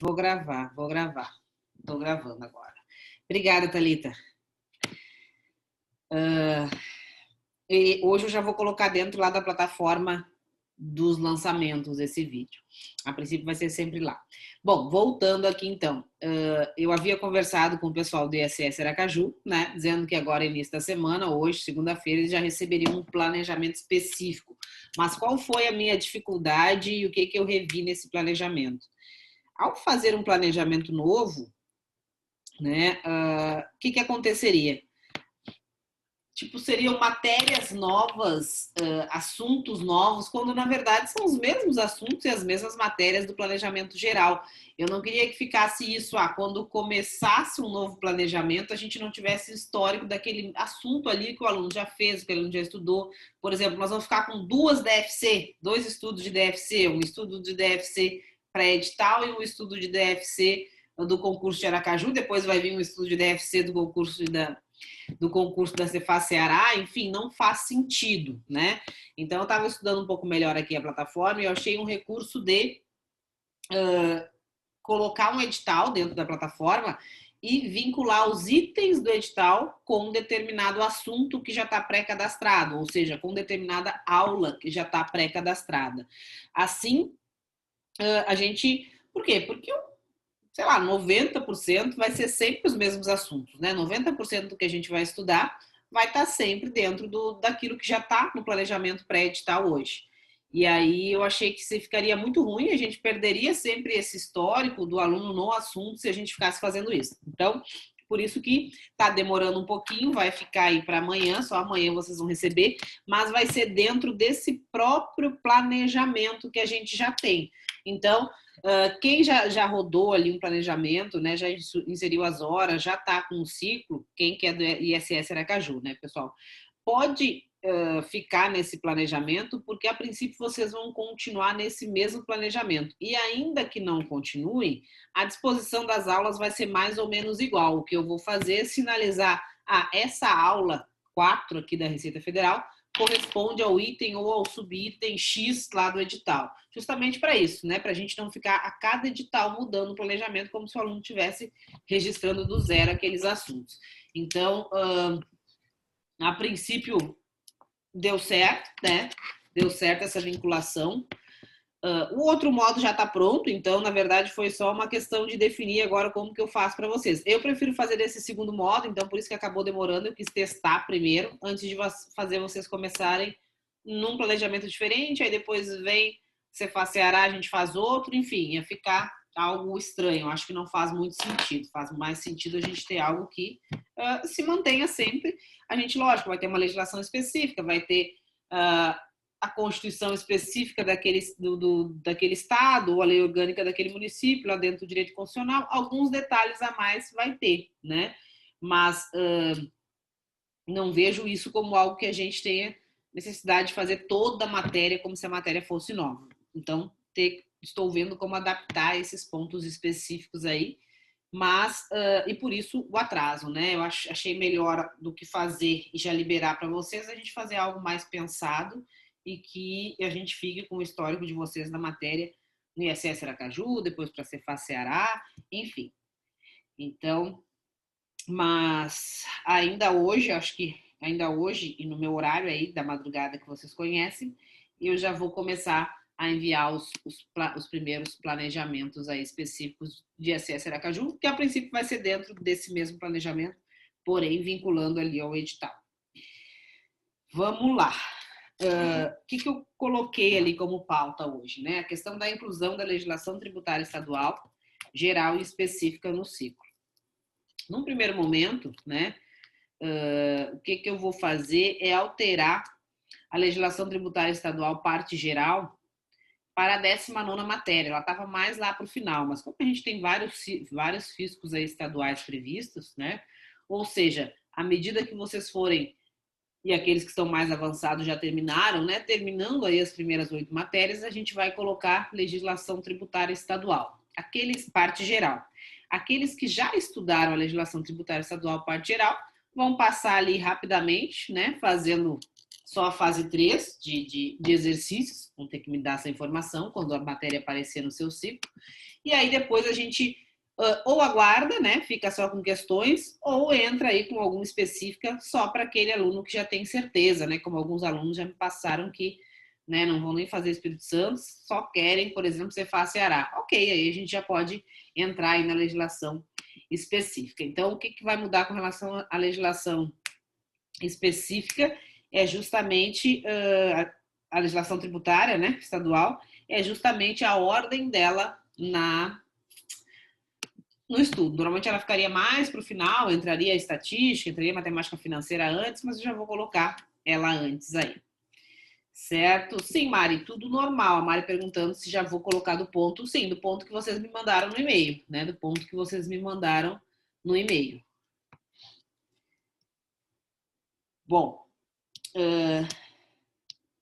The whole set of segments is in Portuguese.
Vou gravar, vou gravar. Estou gravando agora. Obrigada, Thalita. E hoje eu já vou colocar dentro lá da plataforma dos lançamentos esse vídeo. A princípio vai ser sempre lá. Bom, voltando aqui então. Eu havia conversado com o pessoal do ISS Aracaju, né? Dizendo que agora, início da semana, hoje, segunda-feira, eles já receberiam um planejamento específico. Mas qual foi a minha dificuldade e o que eu revi nesse planejamento? Ao fazer um planejamento novo, né? O que aconteceria? Tipo, seriam matérias novas, assuntos novos, quando na verdade são os mesmos assuntos e as mesmas matérias do planejamento geral. Eu não queria que ficasse isso, quando começasse um novo planejamento, a gente não tivesse histórico daquele assunto ali que o aluno já fez, que o aluno já estudou. Por exemplo, nós vamos ficar com duas DFC, dois estudos de DFC, um estudo de DFC pré-edital e um estudo de DFC do concurso de Aracaju, depois vai vir um estudo de DFC do concurso da Cefaz Ceará, enfim, não faz sentido, né? Então, eu estava estudando um pouco melhor aqui a plataforma e eu achei um recurso de colocar um edital dentro da plataforma e vincular os itens do edital com um determinado assunto que já está pré-cadastrado, ou seja, com determinada aula que já está pré-cadastrada. Assim, a gente... Por quê? Porque sei lá, 90% vai ser sempre os mesmos assuntos, né? 90% do que a gente vai estudar vai estar sempre dentro daquilo que já está no planejamento pré-edital hoje. E aí eu achei que ficaria muito ruim, a gente perderia sempre esse histórico do aluno no assunto se a gente ficasse fazendo isso. Então, por isso que está demorando um pouquinho, vai ficar aí para amanhã, só amanhã vocês vão receber, mas vai ser dentro desse próprio planejamento que a gente já tem. Então, quem já rodou ali um planejamento, né, já inseriu as horas, já está com um ciclo, quem que é do ISS Aracaju, né, pessoal? Pode ficar nesse planejamento, porque a princípio vocês vão continuar nesse mesmo planejamento. E ainda que não continuem, a disposição das aulas vai ser mais ou menos igual. O que eu vou fazer é sinalizar, essa aula 4 aqui da Receita Federal corresponde ao item ou ao subitem X lá do edital. Justamente para isso, né? Para a gente não ficar a cada edital mudando o planejamento como se o aluno estivesse registrando do zero aqueles assuntos. Então, a princípio, deu certo, né? Deu certo essa vinculação. O outro modo já está pronto, então, na verdade, foi só uma questão de definir agora como que eu faço para vocês. Eu prefiro fazer desse segundo modo, então por isso que acabou demorando, eu quis testar primeiro, antes de fazer vocês começarem num planejamento diferente, aí depois vem Cefaz Ceará, a gente faz outro, enfim, ia ficar algo estranho. Eu acho que não faz muito sentido, faz mais sentido a gente ter algo que se mantenha sempre. A gente, lógico, vai ter uma legislação específica, vai ter a constituição específica daquele estado ou a lei orgânica daquele município, lá dentro do direito constitucional, alguns detalhes a mais vai ter, né? Mas não vejo isso como algo que a gente tenha necessidade de fazer toda a matéria como se a matéria fosse nova. Então, estou vendo como adaptar esses pontos específicos aí, mas, e por isso o atraso, né? Eu achei melhor do que fazer e já liberar para vocês, a gente fazer algo mais pensado e que a gente fique com o histórico de vocês na matéria no ISS Aracaju, depois para a Cefaz Ceará, enfim. Então, mas ainda hoje, acho que ainda hoje e no meu horário aí da madrugada que vocês conhecem, eu já vou começar a enviar os primeiros planejamentos aí específicos de ISS Aracaju, que a princípio vai ser dentro desse mesmo planejamento, porém vinculando ali ao edital. Vamos lá. O que eu coloquei ali como pauta hoje, né? A questão da inclusão da legislação tributária estadual, geral e específica no ciclo. Num primeiro momento, né, o que eu vou fazer é alterar a legislação tributária estadual parte geral para a 19ª matéria. Ela estava mais lá para o final, mas como a gente tem vários fiscos aí estaduais previstos, né? Ou seja, à medida que vocês forem, e aqueles que estão mais avançados já terminaram, né? Terminando aí as primeiras 8 matérias, a gente vai colocar legislação tributária estadual. Parte geral. Aqueles que já estudaram a legislação tributária estadual parte geral vão passar ali rapidamente, né? Fazendo só a fase 3 de exercícios, vão ter que me dar essa informação quando a matéria aparecer no seu ciclo. e aí depois a gente ou aguarda, né, fica só com questões, ou entra aí com alguma específica só para aquele aluno que já tem certeza, né, como alguns alunos já me passaram que, né, não vão nem fazer Espírito Santo, só querem, por exemplo, Cefaz Ceará. Ok, aí a gente já pode entrar aí na legislação específica. Então, o que vai mudar com relação à legislação específica é justamente a legislação tributária, né, estadual, é justamente a ordem dela no estudo. Normalmente ela ficaria mais para o final, entraria a estatística, entraria a matemática financeira antes, mas eu já vou colocar ela antes aí. Certo? Sim, Mari, tudo normal. A Mari perguntando se já vou colocar do ponto. Sim, do ponto que vocês me mandaram no e-mail, né? Do ponto que vocês me mandaram no e-mail. Bom,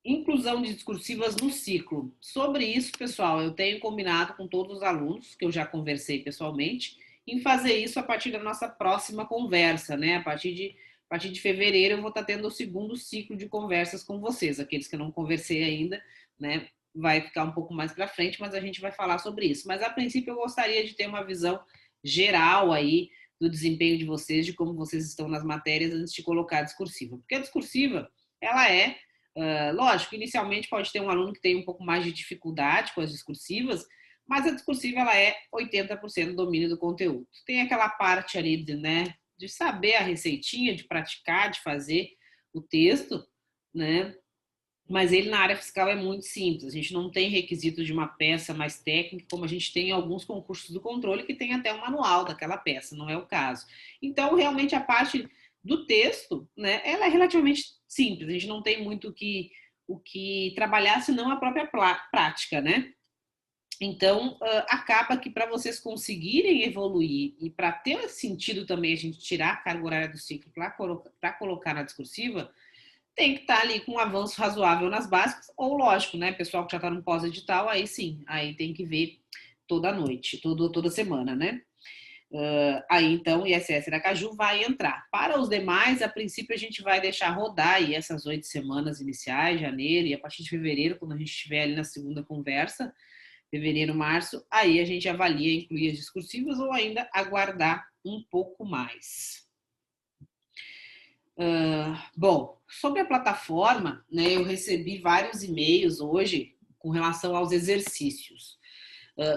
inclusão de discursivas no ciclo. Sobre isso, pessoal, eu tenho combinado com todos os alunos, que eu já conversei pessoalmente, em fazer isso a partir da nossa próxima conversa, né? A partir de fevereiro eu vou estar tendo o segundo ciclo de conversas com vocês. Aqueles que eu não conversei ainda, né? Vai ficar um pouco mais para frente, mas a gente vai falar sobre isso. Mas a princípio eu gostaria de ter uma visão geral aí do desempenho de vocês, de como vocês estão nas matérias antes de colocar a discursiva. Porque a discursiva, ela é lógico, inicialmente pode ter um aluno que tem um pouco mais de dificuldade com as discursivas, mas a discursiva ela é 80% domínio do conteúdo. Tem aquela parte ali de saber a receitinha, de praticar, de fazer o texto, né? Mas ele na área fiscal é muito simples. A gente não tem requisito de uma peça mais técnica, como a gente tem em alguns concursos do controle, que tem até um manual daquela peça, não é o caso. Então, realmente, a parte do texto, né, ela é relativamente simples. A gente não tem muito o que trabalhar, senão a própria prática, né? Então, acaba que para vocês conseguirem evoluir e para ter sentido também a gente tirar a carga horária do ciclo para colocar na discursiva, tem que estar ali com um avanço razoável nas básicas, ou lógico, né, pessoal que já está no pós-edital, aí sim, aí tem que ver toda noite, toda semana, né? Aí então o ISS Aracaju vai entrar. Para os demais, a princípio a gente vai deixar rodar aí essas 8 semanas iniciais, janeiro, e a partir de fevereiro, quando a gente estiver ali na segunda conversa, fevereiro, março, aí a gente avalia incluir as discursivas ou ainda aguardar um pouco mais. Bom, sobre a plataforma, né, eu recebi vários e-mails hoje com relação aos exercícios.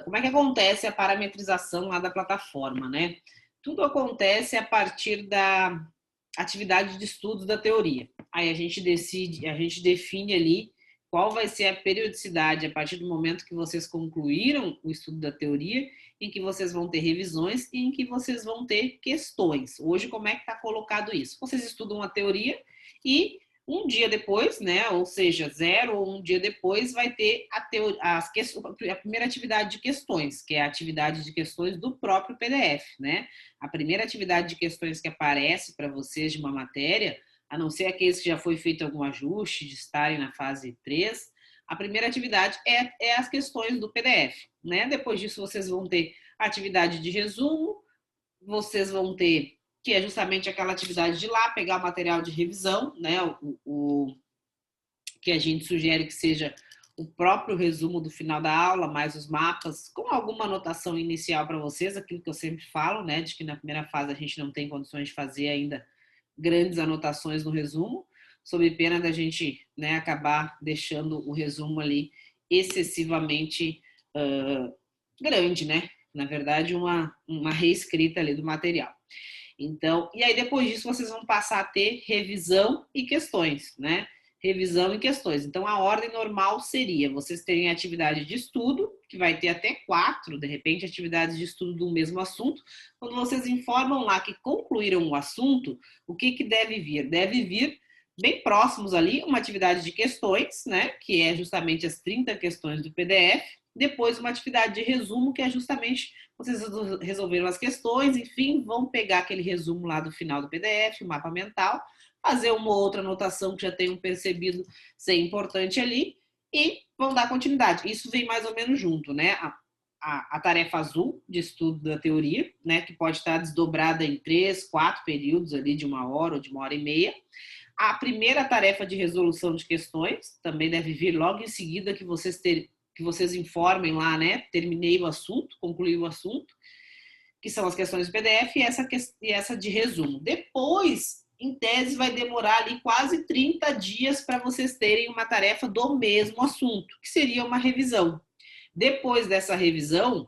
Como é que acontece a parametrização lá da plataforma, né? Tudo acontece a partir da atividade de estudos da teoria. Aí a gente define ali qual vai ser a periodicidade a partir do momento que vocês concluíram o estudo da teoria, em que vocês vão ter revisões e em que vocês vão ter questões. Hoje, como é que está colocado isso? Vocês estudam a teoria e um dia depois, né, ou seja, 0 ou um dia depois, vai ter a primeira atividade de questões, que é a atividade de questões do próprio PDF, né? A primeira atividade de questões que aparece para vocês de uma matéria, a não ser aqueles que já foi feito algum ajuste de estarem na fase 3, a primeira atividade é as questões do PDF, né? Depois disso, vocês vão ter a atividade de resumo, vocês vão ter, que é justamente aquela atividade de ir lá, pegar o material de revisão, né? O que a gente sugere que seja o próprio resumo do final da aula, mais os mapas, com alguma anotação inicial para vocês, aquilo que eu sempre falo, né? De que na primeira fase a gente não tem condições de fazer ainda grandes anotações no resumo, sob pena da gente, né, acabar deixando o resumo ali excessivamente grande, né? Na verdade, uma reescrita ali do material. Então, e aí depois disso vocês vão passar a ter revisão e questões, né? Revisão e questões. Então, a ordem normal seria vocês terem atividade de estudo, que vai ter até 4, de repente, atividades de estudo do mesmo assunto. Quando vocês informam lá que concluíram o assunto, o que deve vir? Deve vir bem próximos ali, uma atividade de questões, né? Que é justamente as 30 questões do PDF. Depois, uma atividade de resumo, que é justamente vocês resolveram as questões, enfim, vão pegar aquele resumo lá do final do PDF, o mapa mental, fazer uma outra anotação que já tenham percebido ser importante ali e vão dar continuidade. Isso vem mais ou menos junto, né? A tarefa azul de estudo da teoria, né? Que pode estar desdobrada em 3, 4 períodos ali de 1 hora ou de 1h30. A primeira tarefa de resolução de questões também deve vir logo em seguida que vocês que vocês informem lá, né? Terminei o assunto, concluí o assunto, que são as questões do PDF e essa de resumo. Depois, em tese, vai demorar ali quase 30 dias para vocês terem uma tarefa do mesmo assunto, que seria uma revisão. Depois dessa revisão,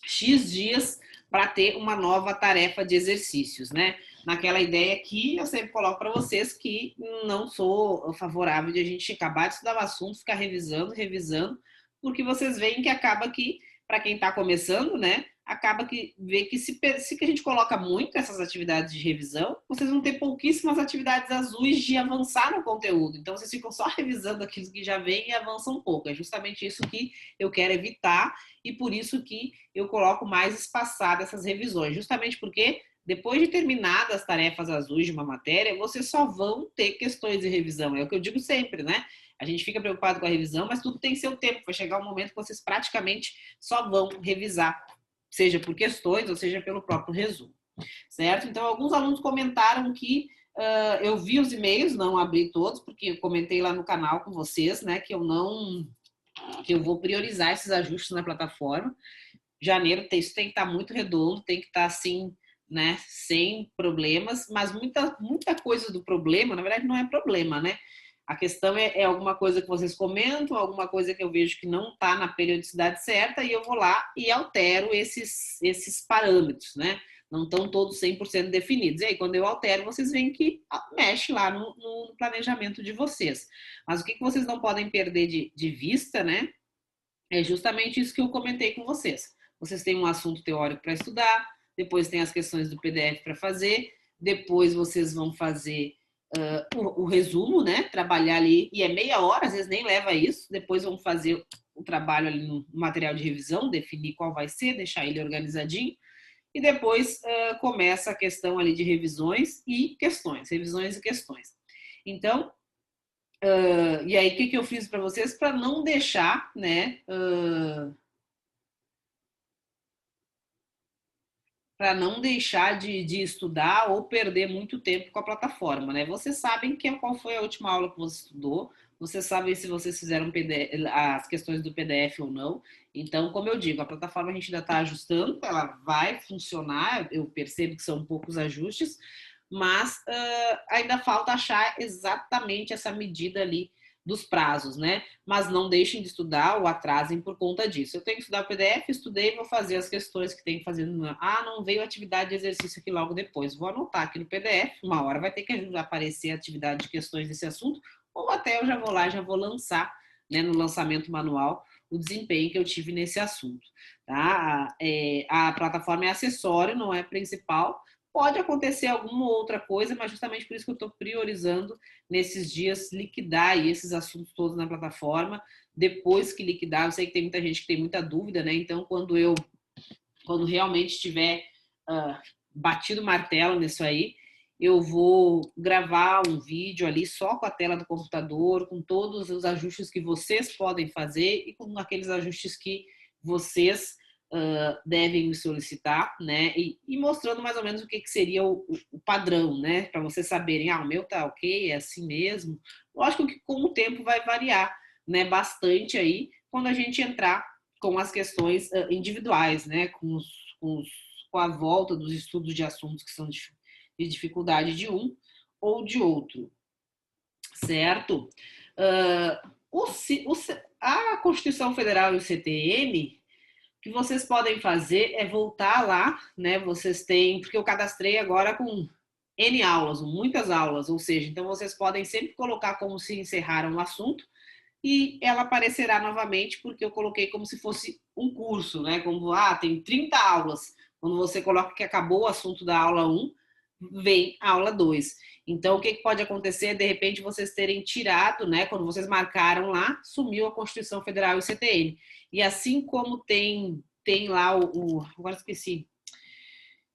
X dias para ter uma nova tarefa de exercícios, né? Naquela ideia que eu sempre coloco para vocês que não sou favorável de a gente acabar de estudar o assunto, ficar revisando, porque vocês veem que acaba que, para quem está começando, né, acaba que vê que se que a gente coloca muito essas atividades de revisão, vocês vão ter pouquíssimas atividades azuis de avançar no conteúdo. Então, vocês ficam só revisando aquilo que já vem e avançam um pouco. É justamente isso que eu quero evitar e por isso que eu coloco mais espaçadas essas revisões. Justamente porque depois de terminadas as tarefas azuis de uma matéria, vocês só vão ter questões de revisão. É o que eu digo sempre, né? A gente fica preocupado com a revisão, mas tudo tem seu tempo. Vai chegar um momento que vocês praticamente só vão revisar, seja por questões ou seja pelo próprio resumo, certo? Então, alguns alunos comentaram que eu vi os e-mails, não abri todos, porque eu comentei lá no canal com vocês, né, que eu vou priorizar esses ajustes na plataforma. Janeiro, isso tem que estar muito redondo, tem que estar assim, né, sem problemas, mas muita coisa do problema, na verdade, não é problema, né? A questão é alguma coisa que vocês comentam, alguma coisa que eu vejo que não está na periodicidade certa e eu vou lá e altero esses parâmetros, né? Não estão todos 100% definidos. E aí, quando eu altero, vocês veem que mexe lá no planejamento de vocês. Mas o que vocês não podem perder de vista, né? É justamente isso que eu comentei com vocês. Vocês têm um assunto teórico para estudar, depois tem as questões do PDF para fazer, depois vocês vão fazer o resumo, né? Trabalhar ali, e é meia hora, às vezes nem leva isso, depois vão fazer o trabalho ali no material de revisão, definir qual vai ser, deixar ele organizadinho, e depois começa a questão ali de revisões e questões, revisões e questões. Então, e aí, o que eu fiz para vocês? Para não deixar, né? Para não deixar de estudar ou perder muito tempo com a plataforma, né? Vocês sabem qual foi a última aula que você estudou, vocês sabem se vocês fizeram PDF, as questões do PDF ou não. Então, como eu digo, a plataforma a gente ainda está ajustando, ela vai funcionar, eu percebo que são poucos ajustes, mas ainda falta achar exatamente essa medida ali dos prazos, né? Mas não deixem de estudar ou atrasem por conta disso. Eu tenho que estudar o PDF, estudei, vou fazer as questões que tem que fazer. Não veio atividade de exercício aqui logo depois. Vou anotar aqui no PDF, uma hora vai ter que aparecer a atividade de questões desse assunto, ou até eu já vou lá, já vou lançar, né, no lançamento manual, o desempenho que eu tive nesse assunto. Tá? A plataforma é acessório, não é principal. Pode acontecer alguma outra coisa, mas justamente por isso que eu estou priorizando nesses dias liquidar esses assuntos todos na plataforma. Depois que liquidar, eu sei que tem muita gente que tem muita dúvida, né? Então, quando realmente tiver batido o martelo nisso aí, eu vou gravar um vídeo ali só com a tela do computador, com todos os ajustes que vocês podem fazer e com aqueles ajustes que vocês devem me solicitar, né? E mostrando mais ou menos o que seria o padrão, né? Para vocês saberem, o meu tá ok, é assim mesmo. Lógico que com o tempo vai variar, né? Bastante aí quando a gente entrar com as questões individuais, né? Com a volta dos estudos de assuntos que são de dificuldade de um ou de outro, certo? A Constituição Federal e o CTN, o que vocês podem fazer é voltar lá, né? Vocês têm, porque eu cadastrei agora com N aulas, muitas aulas, ou seja, então vocês podem sempre colocar como se encerraram o assunto e ela aparecerá novamente porque eu coloquei como se fosse um curso, né? Como, tem 30 aulas. Quando você coloca que acabou o assunto da aula 1, vem a aula 2. Então, o que pode acontecer? De repente, vocês terem tirado, né? Quando vocês marcaram lá, sumiu a Constituição Federal e o CTN. E assim como tem lá agora esqueci,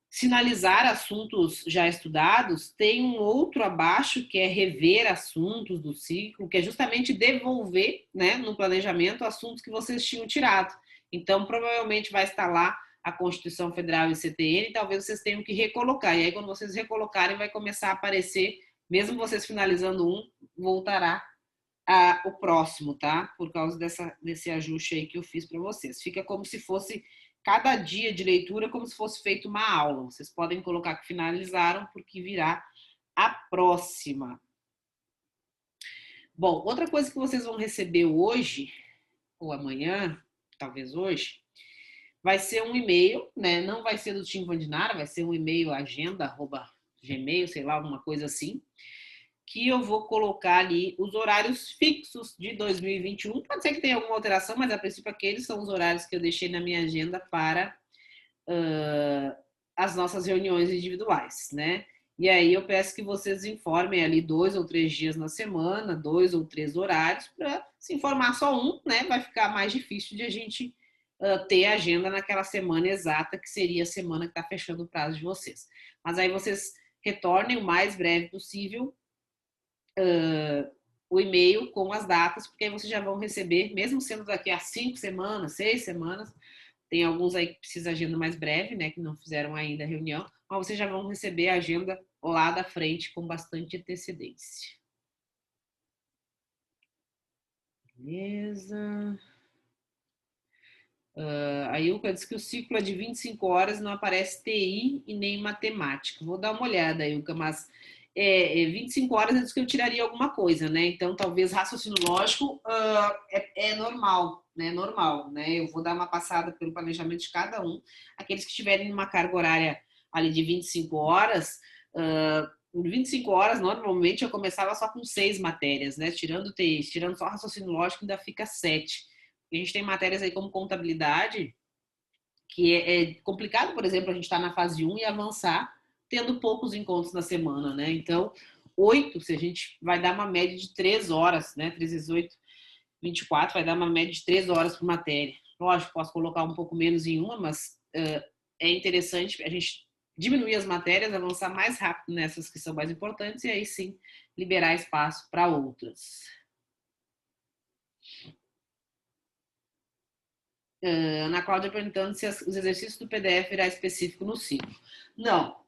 sinalizar assuntos já estudados, tem um outro abaixo que é rever assuntos do ciclo, que é justamente devolver, né, no planejamento assuntos que vocês tinham tirado. Então, provavelmente vai estar lá a Constituição Federal e o CTN, talvez vocês tenham que recolocar. E aí, quando vocês recolocarem, vai começar a aparecer, mesmo vocês finalizando um, voltará o próximo, tá? Por causa desse ajuste aí que eu fiz para vocês. Fica como se fosse cada dia de leitura, como se fosse feito uma aula. Vocês podem colocar que finalizaram, porque virá a próxima. Bom, outra coisa que vocês vão receber hoje, ou amanhã, talvez hoje, vai ser um e-mail, né? Não vai ser do Tim Vandinara, vai ser um e-mail agenda@gmail, sei lá, alguma coisa assim, que eu vou colocar ali os horários fixos de 2021. Pode ser que tenha alguma alteração, mas a princípio aqueles são os horários que eu deixei na minha agenda para as nossas reuniões individuais, né? E aí eu peço que vocês informem ali 2 ou 3 dias na semana, 2 ou 3 horários, para se informar só um, né? Vai ficar mais difícil de a gente ter agenda naquela semana exata, que seria a semana que está fechando o prazo de vocês. Mas aí vocês retornem o mais breve possível o e-mail com as datas, porque aí vocês já vão receber, mesmo sendo daqui a 5 semanas, 6 semanas, tem alguns aí que precisam de agenda mais breve, né, que não fizeram ainda a reunião, mas vocês já vão receber a agenda lá da frente com bastante antecedência. Beleza. A Ilka diz que o ciclo é de 25 horas, não aparece TI e nem matemática. Vou dar uma olhada, Ilka, mas 25 horas antes que eu tiraria alguma coisa, né? Então, talvez raciocínio lógico é normal, né? Normal, né? Eu vou dar uma passada pelo planejamento de cada um. Aqueles que tiverem uma carga horária ali de 25 horas, em 25 horas, normalmente, eu começava só com 6 matérias, né? Tirando TI, tirando só raciocínio lógico, ainda fica 7. A gente tem matérias aí como contabilidade, que é complicado, por exemplo, a gente está na fase 1 e avançar tendo poucos encontros na semana, né? Então, 8, se a gente vai dar uma média de 3 horas, né? 3 vezes 8, 24, vai dar uma média de 3 horas por matéria. Lógico, posso colocar um pouco menos em uma, mas é interessante a gente diminuir as matérias, avançar mais rápido nessas que são mais importantes e aí sim liberar espaço para outras. Ana Cláudia perguntando se os exercícios do PDF virá específico no ciclo. Não,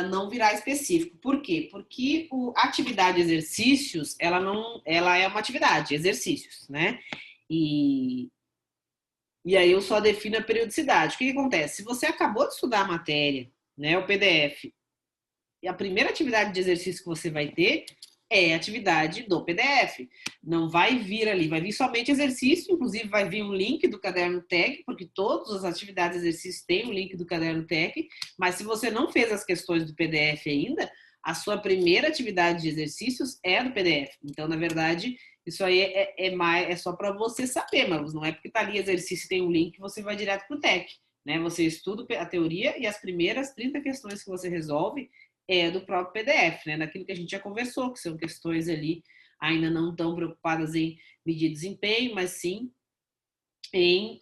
não virá específico. Por quê? Porque a atividade exercícios, ela é uma atividade, exercícios, né? E aí eu só defino a periodicidade. O que acontece? Se você acabou de estudar a matéria, né, o PDF, e a primeira atividade de exercício que você vai ter é a atividade do PDF. Não vai vir ali, vai vir somente exercício, inclusive vai vir um link do caderno Tech, porque todas as atividades de exercício têm um link do caderno Tech, mas se você não fez as questões do PDF ainda, a sua primeira atividade de exercícios é do PDF. Então, na verdade, isso aí é só para você saber, mas não é porque está ali exercício e tem um link que você vai direto para o Tech. Né? Você estuda a teoria e as primeiras 30 questões que você resolve do próprio PDF, né? Daquilo que a gente já conversou, que são questões ali ainda não tão preocupadas em medir desempenho, mas sim em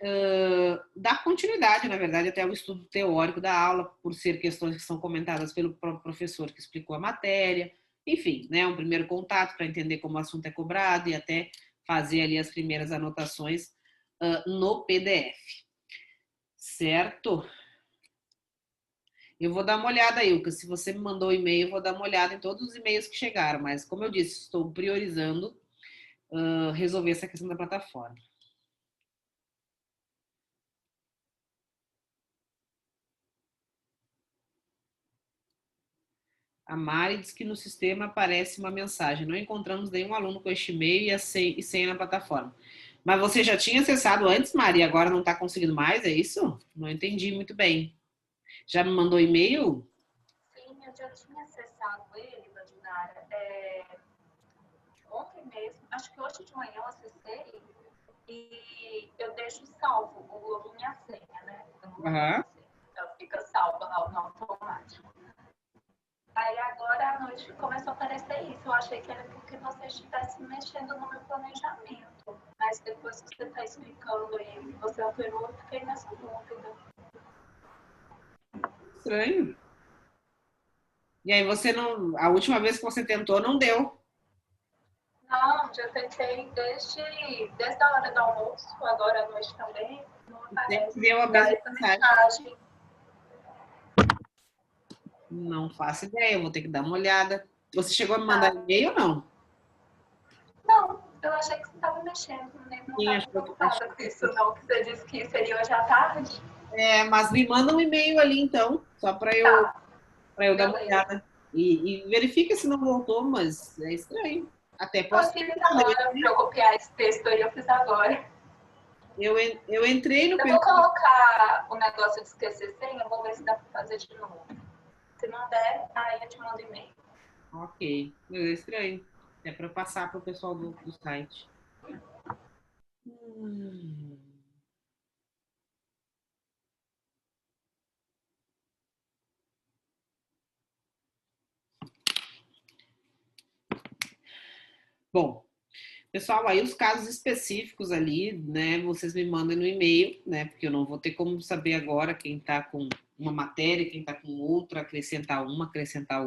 dar continuidade, na verdade, até o estudo teórico da aula, por ser questões que são comentadas pelo próprio professor que explicou a matéria, enfim, né? Um primeiro contato para entender como o assunto é cobrado e até fazer ali as primeiras anotações no PDF. Certo? Eu vou dar uma olhada, Ilka. Se você me mandou e-mail, eu vou dar uma olhada em todos os e-mails que chegaram. Mas, como eu disse, estou priorizando resolver essa questão da plataforma. A Mari diz que no sistema aparece uma mensagem. Não encontramos nenhum aluno com este e-mail e senha na plataforma. Mas você já tinha acessado antes, Mari, e agora não está conseguindo mais? É isso? Não entendi muito bem. Já me mandou e-mail? Sim, eu já tinha acessado ele, Vandinara. Ontem mesmo, acho que hoje de manhã eu acessei e eu deixo salvo o login e a senha, né? Aham. Ela fica salva no automático. Aí agora à noite começou a aparecer isso. Eu achei que era porque você estivesse mexendo no meu planejamento. Mas depois que você está explicando aí o que você alterou, eu fiquei nessa dúvida. Estranho. E aí você não. A última vez que você tentou, não deu. Não, já tentei desde a hora do almoço, agora à noite também, não aparece. Deu a mesma Essa mensagem. Não faço ideia, eu vou ter que dar uma olhada. Você chegou a me mandar e-mail ou não? Não, Eu achei que você estava mexendo, não Sim, estava preocupada com isso, não, que você disse que seria hoje à tarde. Mas me manda um e-mail ali, então, só Tá, para eu dar uma beleza. olhada. E verifica se não voltou, mas é estranho. Até Eu posso fiz ler. agora, para eu copiar esse texto aí, eu fiz agora. Eu entrei no Eu vou perfil. colocar o negócio de esquecer senha, eu vou ver se dá para fazer de novo. Se não der, aí eu te mando e-mail. Ok, é estranho. É para passar para o pessoal do site. Hum. Bom, pessoal, aí os casos específicos ali, né, vocês me mandem no e-mail, né, porque eu não vou ter como saber agora quem está com uma matéria, quem está com outra, acrescentar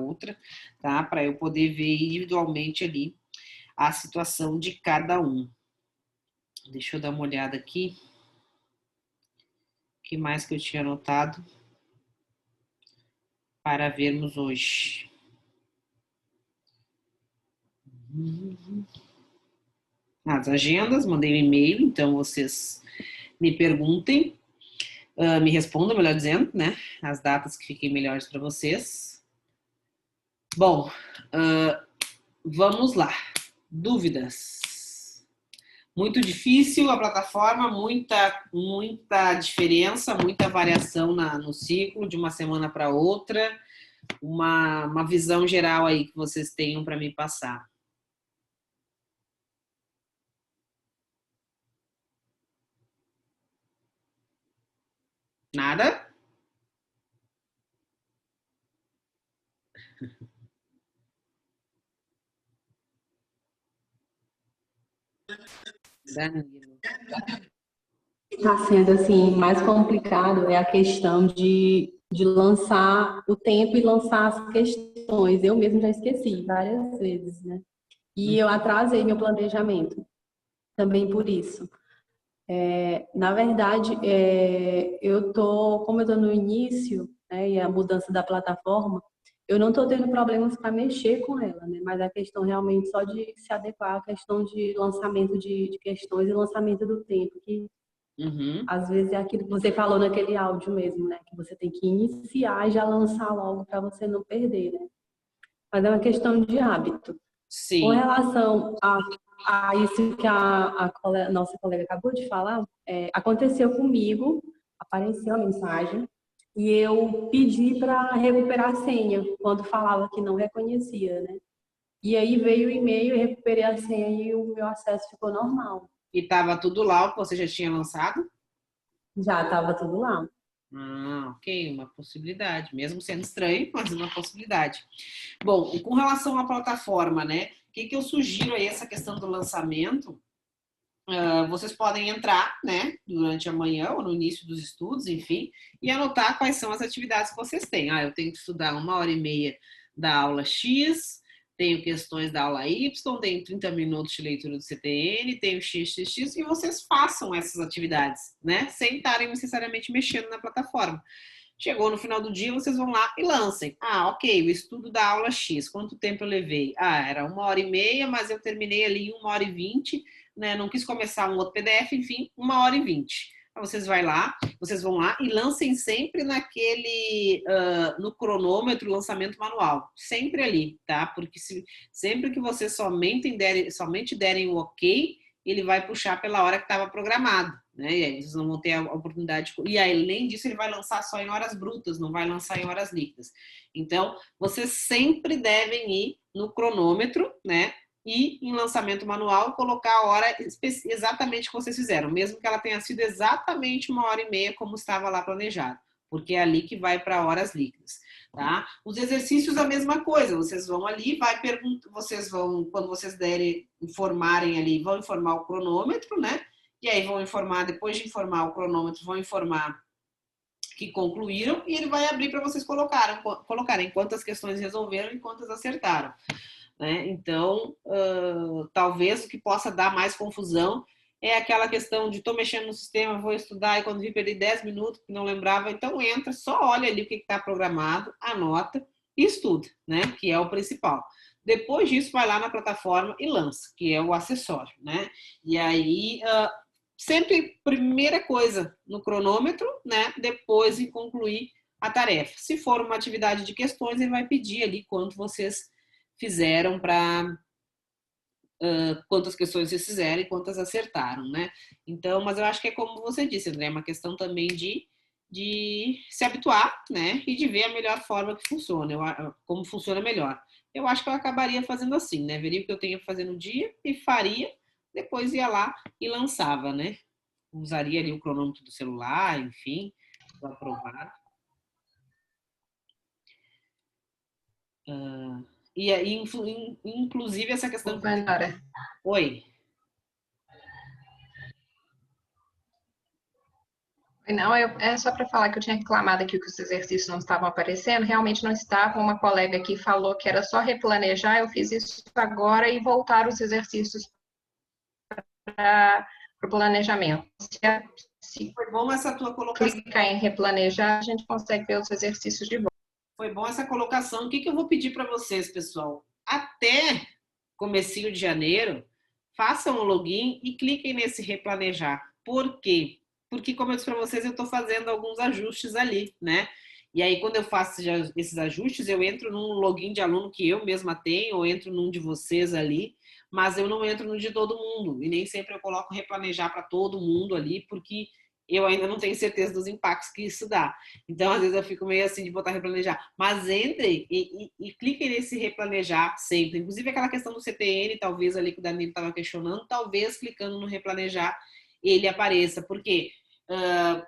outra, tá, para eu poder ver individualmente ali a situação de cada um. Deixa eu dar uma olhada aqui. O que mais que eu tinha anotado para vermos hoje? As agendas, mandei um e-mail, então vocês me perguntem, me respondam, melhor dizendo, né? As datas que fiquem melhores para vocês. Bom, vamos lá. Dúvidas? Muito difícil a plataforma, muita diferença, muita variação no ciclo de uma semana para outra. Uma visão geral aí que vocês tenham para me passar. Nada? Danilo. Está sendo assim mais complicado é a questão de lançar o tempo e lançar as questões. Eu mesmo já esqueci várias vezes, né? E eu atrasei meu planejamento também por isso. Na verdade, como eu tô no início, né, e a mudança da plataforma, eu não estou tendo problemas para mexer com ela, né? Mas a questão realmente só de se adequar à questão de lançamento de questões e lançamento do tempo, que Uhum. às vezes é aquilo que você falou naquele áudio mesmo, né? Que você tem que iniciar e já lançar logo para você não perder, né? Mas é uma questão de hábito. Com Sim. relação a isso que nossa colega acabou de falar, aconteceu comigo, apareceu a mensagem e eu pedi para recuperar a senha quando falava que não reconhecia, né? E aí veio o e-mail, eu recuperei a senha e o meu acesso ficou normal. E estava tudo lá o que você já tinha lançado? Já estava tudo lá. Ok, uma possibilidade, mesmo sendo estranho, mas uma possibilidade. Bom, e com relação à plataforma, né? O que eu sugiro aí, essa questão do lançamento? Vocês podem entrar, né, durante a manhã ou no início dos estudos, enfim, e anotar quais são as atividades que vocês têm. Eu tenho que estudar 1h30 da aula X, tenho questões da aula Y, tenho 30 minutos de leitura do CTN, tenho XXX, e vocês façam essas atividades, né, sem estarem necessariamente mexendo na plataforma. Chegou no final do dia, vocês vão lá e lancem. Ok, o estudo da aula X, quanto tempo eu levei? Era 1h30, mas eu terminei ali em 1h20, né? Não quis começar um outro PDF, enfim, 1h20. Então, vocês vão lá e lancem sempre no cronômetro, lançamento manual. Sempre ali, tá? Porque sempre que vocês somente derem o ok, ele vai puxar pela hora que estava programado, né? E aí vocês não vão ter a oportunidade. E aí, além disso, ele vai lançar só em horas brutas, não vai lançar em horas líquidas. Então, vocês sempre devem ir no cronômetro, né? E em lançamento manual, colocar a hora exatamente que vocês fizeram, mesmo que ela tenha sido exatamente 1h30, como estava lá planejado, porque é ali que vai para horas líquidas. Tá? Os exercícios, a mesma coisa, vocês vão ali, quando vocês informarem ali, vão informar o cronômetro, né? E aí vão informar, depois de informar o cronômetro, vão informar que concluíram e ele vai abrir para vocês colocarem quantas questões resolveram e quantas acertaram. Né? Então, talvez o que possa dar mais confusão é aquela questão de estou mexendo no sistema, vou estudar e quando vi perdi 10 minutos, não lembrava, então entra, só olha ali o que está programado, anota e estuda, né? Que é o principal. Depois disso, vai lá na plataforma e lança, que é o acessório, né? E aí, sempre primeira coisa no cronômetro, né? Depois em concluir a tarefa. Se for uma atividade de questões, ele vai pedir ali quanto vocês fizeram para quantas questões vocês fizeram e quantas acertaram, né? Então, mas eu acho que é como você disse, André, é uma questão também de se habituar, né? E de ver a melhor forma que funciona, como funciona melhor. Eu acho que eu acabaria fazendo assim, né? Veria o que eu tenho que fazer no dia e faria, depois ia lá e lançava, né? Usaria ali o cronômetro do celular, enfim, para aprovar. E aí, inclusive, essa questão... Oi. Não, é só para falar que eu tinha reclamado aqui que os exercícios não estavam aparecendo, realmente não estavam. Uma colega aqui falou que era só replanejar, eu fiz isso agora e voltar os exercícios para o planejamento. Se Foi bom essa tua colocação. Clicar em replanejar, a gente consegue ver os exercícios de volta. Foi bom essa colocação. O que eu vou pedir para vocês, pessoal? Até comecinho de janeiro, façam o login e cliquem nesse replanejar. Por quê? Porque, como eu disse para vocês, eu estou fazendo alguns ajustes ali, né? E aí, quando eu faço esses ajustes, eu entro num login de aluno que eu mesma tenho, ou entro num de vocês ali, mas eu não entro no de todo mundo. E nem sempre eu coloco replanejar para todo mundo ali, porque eu ainda não tenho certeza dos impactos que isso dá. Então, às vezes, eu fico meio assim de botar replanejar. Mas entrem e cliquem nesse replanejar sempre. Inclusive, aquela questão do CTN, talvez ali que o Danilo estava questionando, talvez clicando no replanejar ele apareça. Por quê?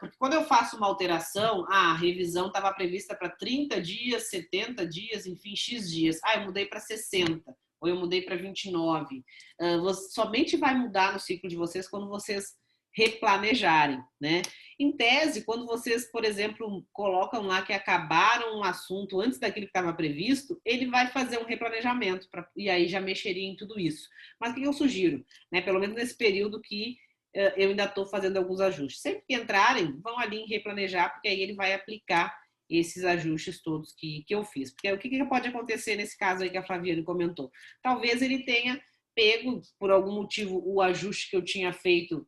Porque quando eu faço uma alteração, a revisão estava prevista para 30 dias, 70 dias, enfim, X dias. Eu mudei para 60, ou eu mudei para 29. Somente vai mudar no ciclo de vocês quando vocês replanejarem, né? Em tese, quando vocês, por exemplo, colocam lá que acabaram um assunto antes daquilo que estava previsto, ele vai fazer um replanejamento e aí já mexeria em tudo isso. Mas o que eu sugiro, né? Pelo menos nesse período que eu ainda estou fazendo alguns ajustes. Sempre que entrarem, vão ali em replanejar, porque aí ele vai aplicar esses ajustes todos que eu fiz. Porque o que pode acontecer nesse caso aí que a Flaviane comentou? Talvez ele tenha pego, por algum motivo, o ajuste que eu tinha feito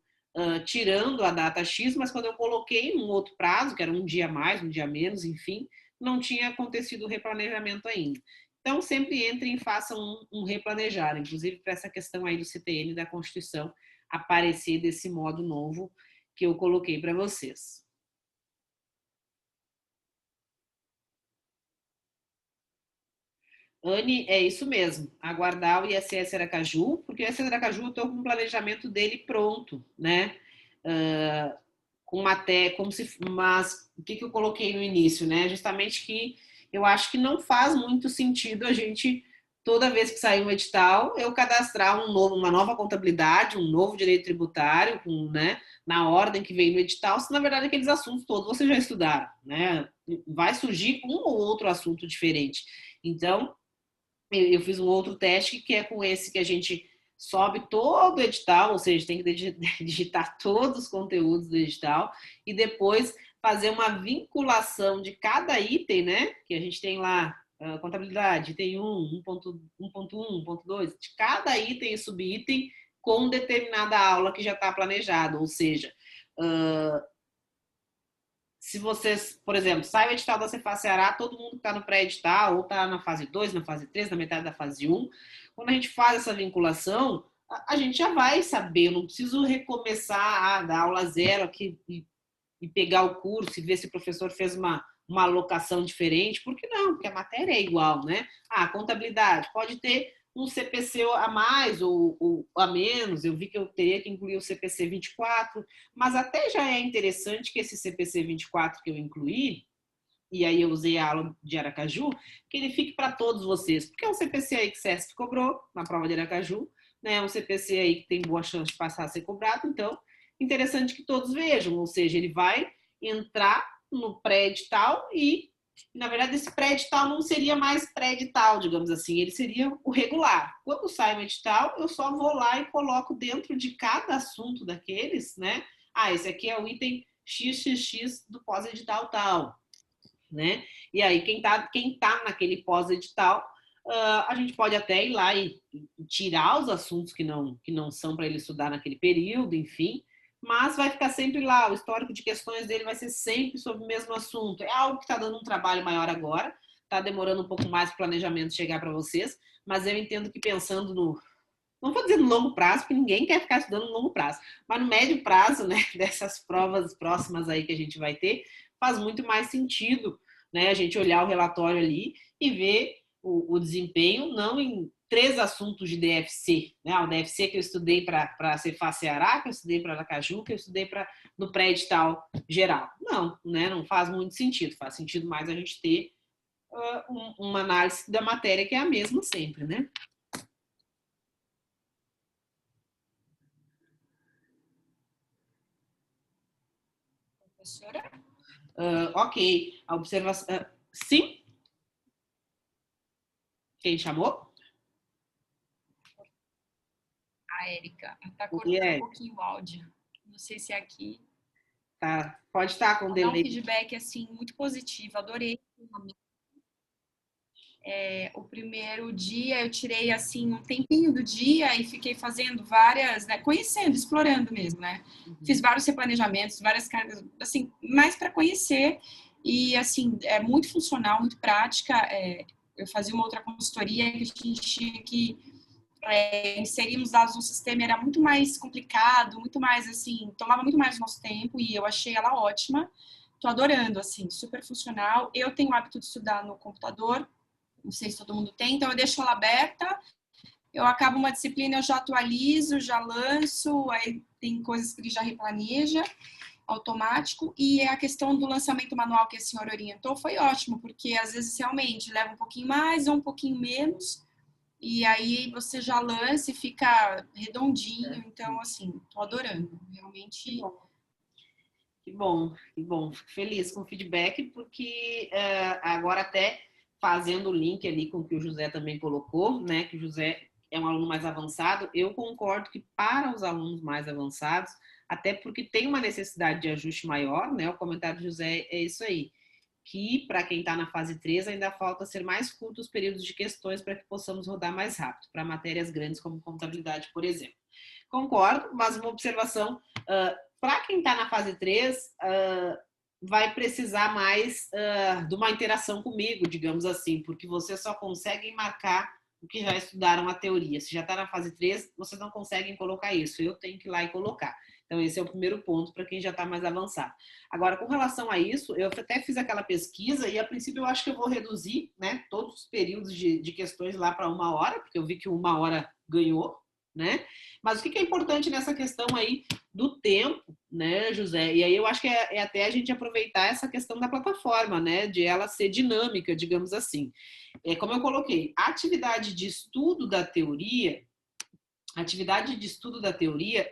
tirando a data X, mas quando eu coloquei um outro prazo, que era um dia mais, um dia menos, enfim, não tinha acontecido o replanejamento ainda. Então, sempre entrem e façam um replanejar, inclusive para essa questão aí do CTN da Constituição aparecer desse modo novo que eu coloquei para vocês. Anne, é isso mesmo, aguardar o ISS Aracaju, porque o ISS Aracaju eu estou com o planejamento dele pronto, né? Mas o que eu coloquei no início, né? Justamente que eu acho que não faz muito sentido a gente, toda vez que sair um edital, eu cadastrar uma nova contabilidade, um novo direito tributário, né, na ordem que veio no edital, se na verdade aqueles assuntos todos vocês já estudaram, né? Vai surgir um ou outro assunto diferente. Então, eu fiz um outro teste que é com esse que a gente sobe todo o edital, ou seja, tem que digitar todos os conteúdos do edital e depois fazer uma vinculação de cada item, né? Que a gente tem lá, contabilidade, item 1, 1.1, 1.2, de cada item e subitem com determinada aula que já está planejada, ou seja, se vocês, por exemplo, sai o edital da Cefaz Ceará, todo mundo que está no pré-edital, ou está na fase 2, na fase 3, na metade da fase 1, quando a gente faz essa vinculação, a gente já vai saber, eu não preciso recomeçar da aula zero aqui e pegar o curso e ver se o professor fez uma alocação diferente, porque não, porque a matéria é igual, né? Contabilidade, pode ter um CPC a mais ou a menos, eu vi que eu teria que incluir o CPC 24, mas até já é interessante que esse CPC 24 que eu incluí, e aí eu usei a aula de Aracaju, que ele fique para todos vocês, porque é um CPC aí que o SESC cobrou na prova de Aracaju, né? É um CPC aí que tem boa chance de passar a ser cobrado, então interessante que todos vejam, ou seja, ele vai entrar no pré-edital e, na verdade, esse pré-edital não seria mais pré-edital, digamos assim, ele seria o regular. Quando sai o edital, eu só vou lá e coloco dentro de cada assunto daqueles, né? Esse aqui é o item XXX do pós-edital tal, né? E aí, quem tá naquele pós-edital A gente pode até ir lá e tirar os assuntos que não são para ele estudar naquele período, enfim, mas vai ficar sempre lá, o histórico de questões dele vai ser sempre sobre o mesmo assunto. É algo que está dando um trabalho maior agora, está demorando um pouco mais para o planejamento chegar para vocês, mas eu entendo que pensando no, não vou dizer no longo prazo, porque ninguém quer ficar estudando no longo prazo, mas no médio prazo, né, dessas provas próximas aí que a gente vai ter, faz muito mais sentido, né, a gente olhar o relatório ali e ver o desempenho, não em 3 assuntos de DFC, né, o DFC que eu estudei para Cefaz Ceará, que eu estudei para Aracaju, que eu estudei no pré-edital geral. Não, né, não faz muito sentido, faz sentido mais a gente ter uma análise da matéria que é a mesma sempre, né? Professora? Ok, a observação. Sim? Quem chamou? A Érica. Está cortando um pouquinho o áudio. Não sei se é aqui. Tá, pode estar com delay. Dar um feedback assim, muito positivo. Adorei. O primeiro dia eu tirei assim um tempinho do dia e fiquei fazendo várias, né, conhecendo, explorando mesmo, né? Fiz vários replanejamentos, várias cargas, assim, mais para conhecer e assim é muito funcional, muito prática. Eu fazia uma outra consultoria que a gente tinha que inserir os dados no sistema, era muito mais complicado, muito mais assim, tomava muito mais nosso tempo e eu achei ela ótima. Tô adorando, assim, super funcional. Eu tenho o hábito de estudar no computador. Não sei se todo mundo tem, então eu deixo ela aberta, eu acabo uma disciplina, eu já atualizo, já lanço, aí tem coisas que ele já replaneja, automático, e a questão do lançamento manual que a senhora orientou foi ótimo, porque às vezes realmente leva um pouquinho mais ou um pouquinho menos, e aí você já lança e fica redondinho, então assim, tô adorando, realmente... Que bom, que bom. Fico feliz com o feedback, porque agora até fazendo o link ali com o que o José também colocou, né, que o José é um aluno mais avançado, eu concordo que para os alunos mais avançados, até porque tem uma necessidade de ajuste maior, né, o comentário do José é isso aí, que para quem está na fase 3 ainda falta ser mais curtos os períodos de questões para que possamos rodar mais rápido, para matérias grandes como contabilidade, por exemplo. Concordo, mas uma observação, para quem está na fase 3, vai precisar mais de uma interação comigo, digamos assim, porque vocês só conseguem marcar o que já estudaram a teoria. Se já está na fase 3, vocês não conseguem colocar isso. Eu tenho que ir lá e colocar. Então, esse é o primeiro ponto para quem já está mais avançado. Agora, com relação a isso, eu até fiz aquela pesquisa e, a princípio, eu acho que eu vou reduzir, né, todos os períodos de questões lá para 1 hora, porque eu vi que 1 hora ganhou, né? Mas o que é importante nessa questão aí do tempo, né, José? E aí eu acho que é até a gente aproveitar essa questão da plataforma, né, de ela ser dinâmica, digamos assim. Como eu coloquei, a atividade de estudo da teoria,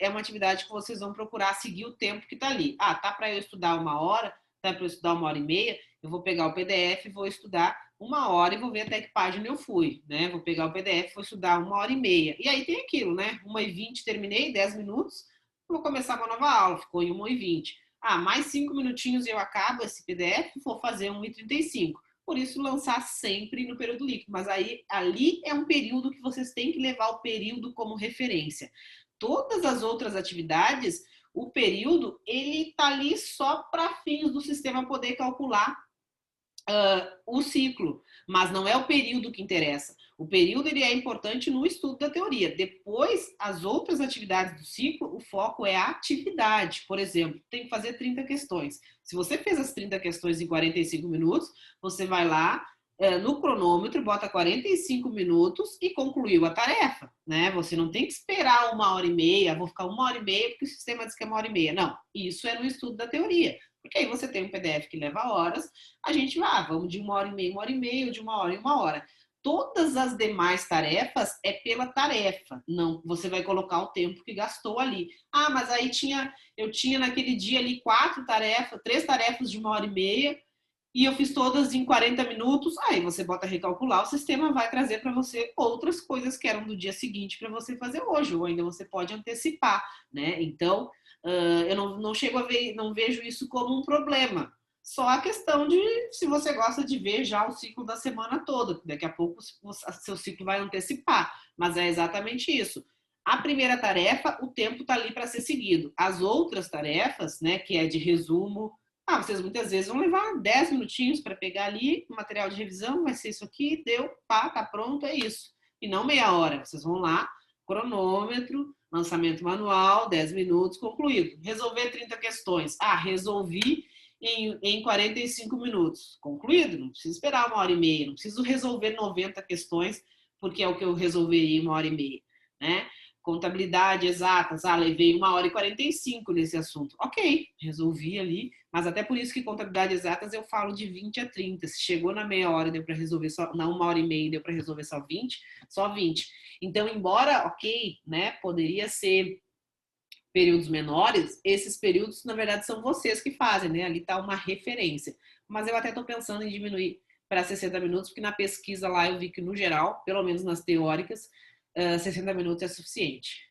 é uma atividade que vocês vão procurar seguir o tempo que está ali. Ah, tá para eu estudar 1 hora, tá para eu estudar 1 hora e meia, eu vou pegar o PDF, vou estudar 1 hora e vou ver até que página eu fui, né? Vou pegar o PDF, vou estudar 1 hora e meia. E aí tem aquilo, né? 1h20 terminei, 10 minutos, vou começar uma nova aula, ficou em 1h20. Ah, mais 5 minutinhos e eu acabo esse PDF, vou fazer 1h35. Por isso, lançar sempre no período líquido. Mas aí, ali é um período que vocês têm que levar o período como referência. Todas as outras atividades, o período, ele está ali só para fins do sistema poder calcular o ciclo, mas não é o período que interessa. O período ele é importante no estudo da teoria. Depois, as outras atividades do ciclo, o foco é a atividade. Por exemplo, tem que fazer 30 questões. Se você fez as 30 questões em 45 minutos, você vai lá no cronômetro, bota 45 minutos e concluiu a tarefa, né? Você não tem que esperar 1 hora e meia, vou ficar 1 hora e meia porque o sistema diz que é 1 hora e meia. Não, isso é no estudo da teoria. Porque aí você tem um PDF que leva horas, a gente vai, vamos de 1 hora e meia, 1 hora e meia, ou de 1 hora em 1 hora. Todas as demais tarefas é pela tarefa, não, você vai colocar o tempo que gastou ali. Ah, mas aí eu tinha naquele dia ali 3 tarefas de 1 hora e meia, e eu fiz todas em 40 minutos, aí você bota recalcular, o sistema vai trazer para você outras coisas que eram do dia seguinte para você fazer hoje, ou ainda você pode antecipar, né? Então, eu não chego a ver, não vejo isso como um problema. Só a questão de se você gosta de ver já o ciclo da semana toda. Daqui a pouco seu ciclo vai antecipar. Mas é exatamente isso. A primeira tarefa, o tempo está ali para ser seguido. As outras tarefas, né, que é de resumo, vocês muitas vezes vão levar 10 minutinhos para pegar ali o material de revisão, vai ser isso aqui, deu, pá, tá pronto, é isso. E não meia hora. Vocês vão lá, cronômetro, lançamento manual, 10 minutos, concluído. Resolver 30 questões. Resolvi em 45 minutos. Concluído, não preciso esperar 1h30, não preciso resolver 90 questões, porque é o que eu resolveria em 1h30, né? Contabilidade exatas, levei 1h45 nesse assunto. Ok, resolvi ali, mas até por isso que contabilidade exatas eu falo de 20 a 30. Se chegou na meia hora, deu para resolver só, na 1h30 deu para resolver só 20, só 20. Então, embora, ok, né, poderia ser períodos menores, esses períodos, na verdade, são vocês que fazem, né? Ali está uma referência. Mas eu até estou pensando em diminuir para 60 minutos, porque na pesquisa lá eu vi que, no geral, pelo menos nas teóricas, 60 minutos é suficiente.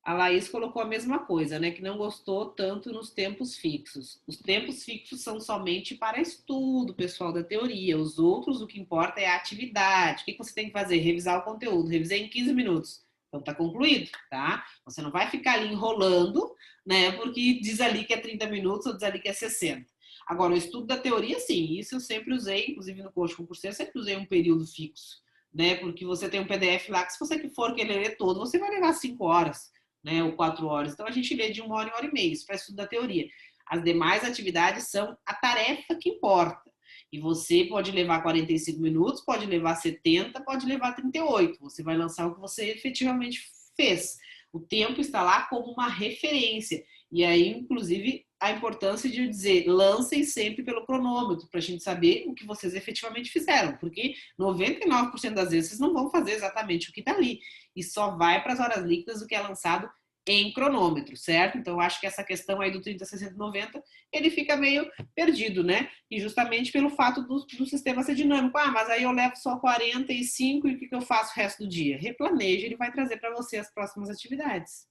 A Laís colocou a mesma coisa, né? Que não gostou tanto nos tempos fixos. Os tempos fixos são somente para estudo, pessoal, da teoria. Os outros, o que importa é a atividade. O que você tem que fazer? Revisar o conteúdo. Revisei em 15 minutos. Então, tá concluído, tá? Você não vai ficar ali enrolando, né? Porque diz ali que é 30 minutos ou diz ali que é 60. Agora, o estudo da teoria, sim. Isso eu sempre usei, inclusive no curso concurseiro, eu sempre usei um período fixo, né? Porque você tem um PDF lá que se você for querer ler todo, você vai levar 5 horas, né? Ou 4 horas. Então, a gente lê de 1 hora em 1h30, isso para estudo da teoria. As demais atividades são a tarefa que importa. E você pode levar 45 minutos, pode levar 70, pode levar 38. Você vai lançar o que você efetivamente fez. O tempo está lá como uma referência. E aí, inclusive, a importância de dizer, lancem sempre pelo cronômetro, para a gente saber o que vocês efetivamente fizeram. Porque 99% das vezes vocês não vão fazer exatamente o que está ali. E só vai para as horas líquidas o que é lançado em cronômetro, certo? Então, eu acho que essa questão aí do 30, 60, 90, ele fica meio perdido, né? E justamente pelo fato do sistema ser dinâmico. Mas aí eu levo só 45 e o que eu faço o resto do dia? Replaneje, ele vai trazer para você as próximas atividades.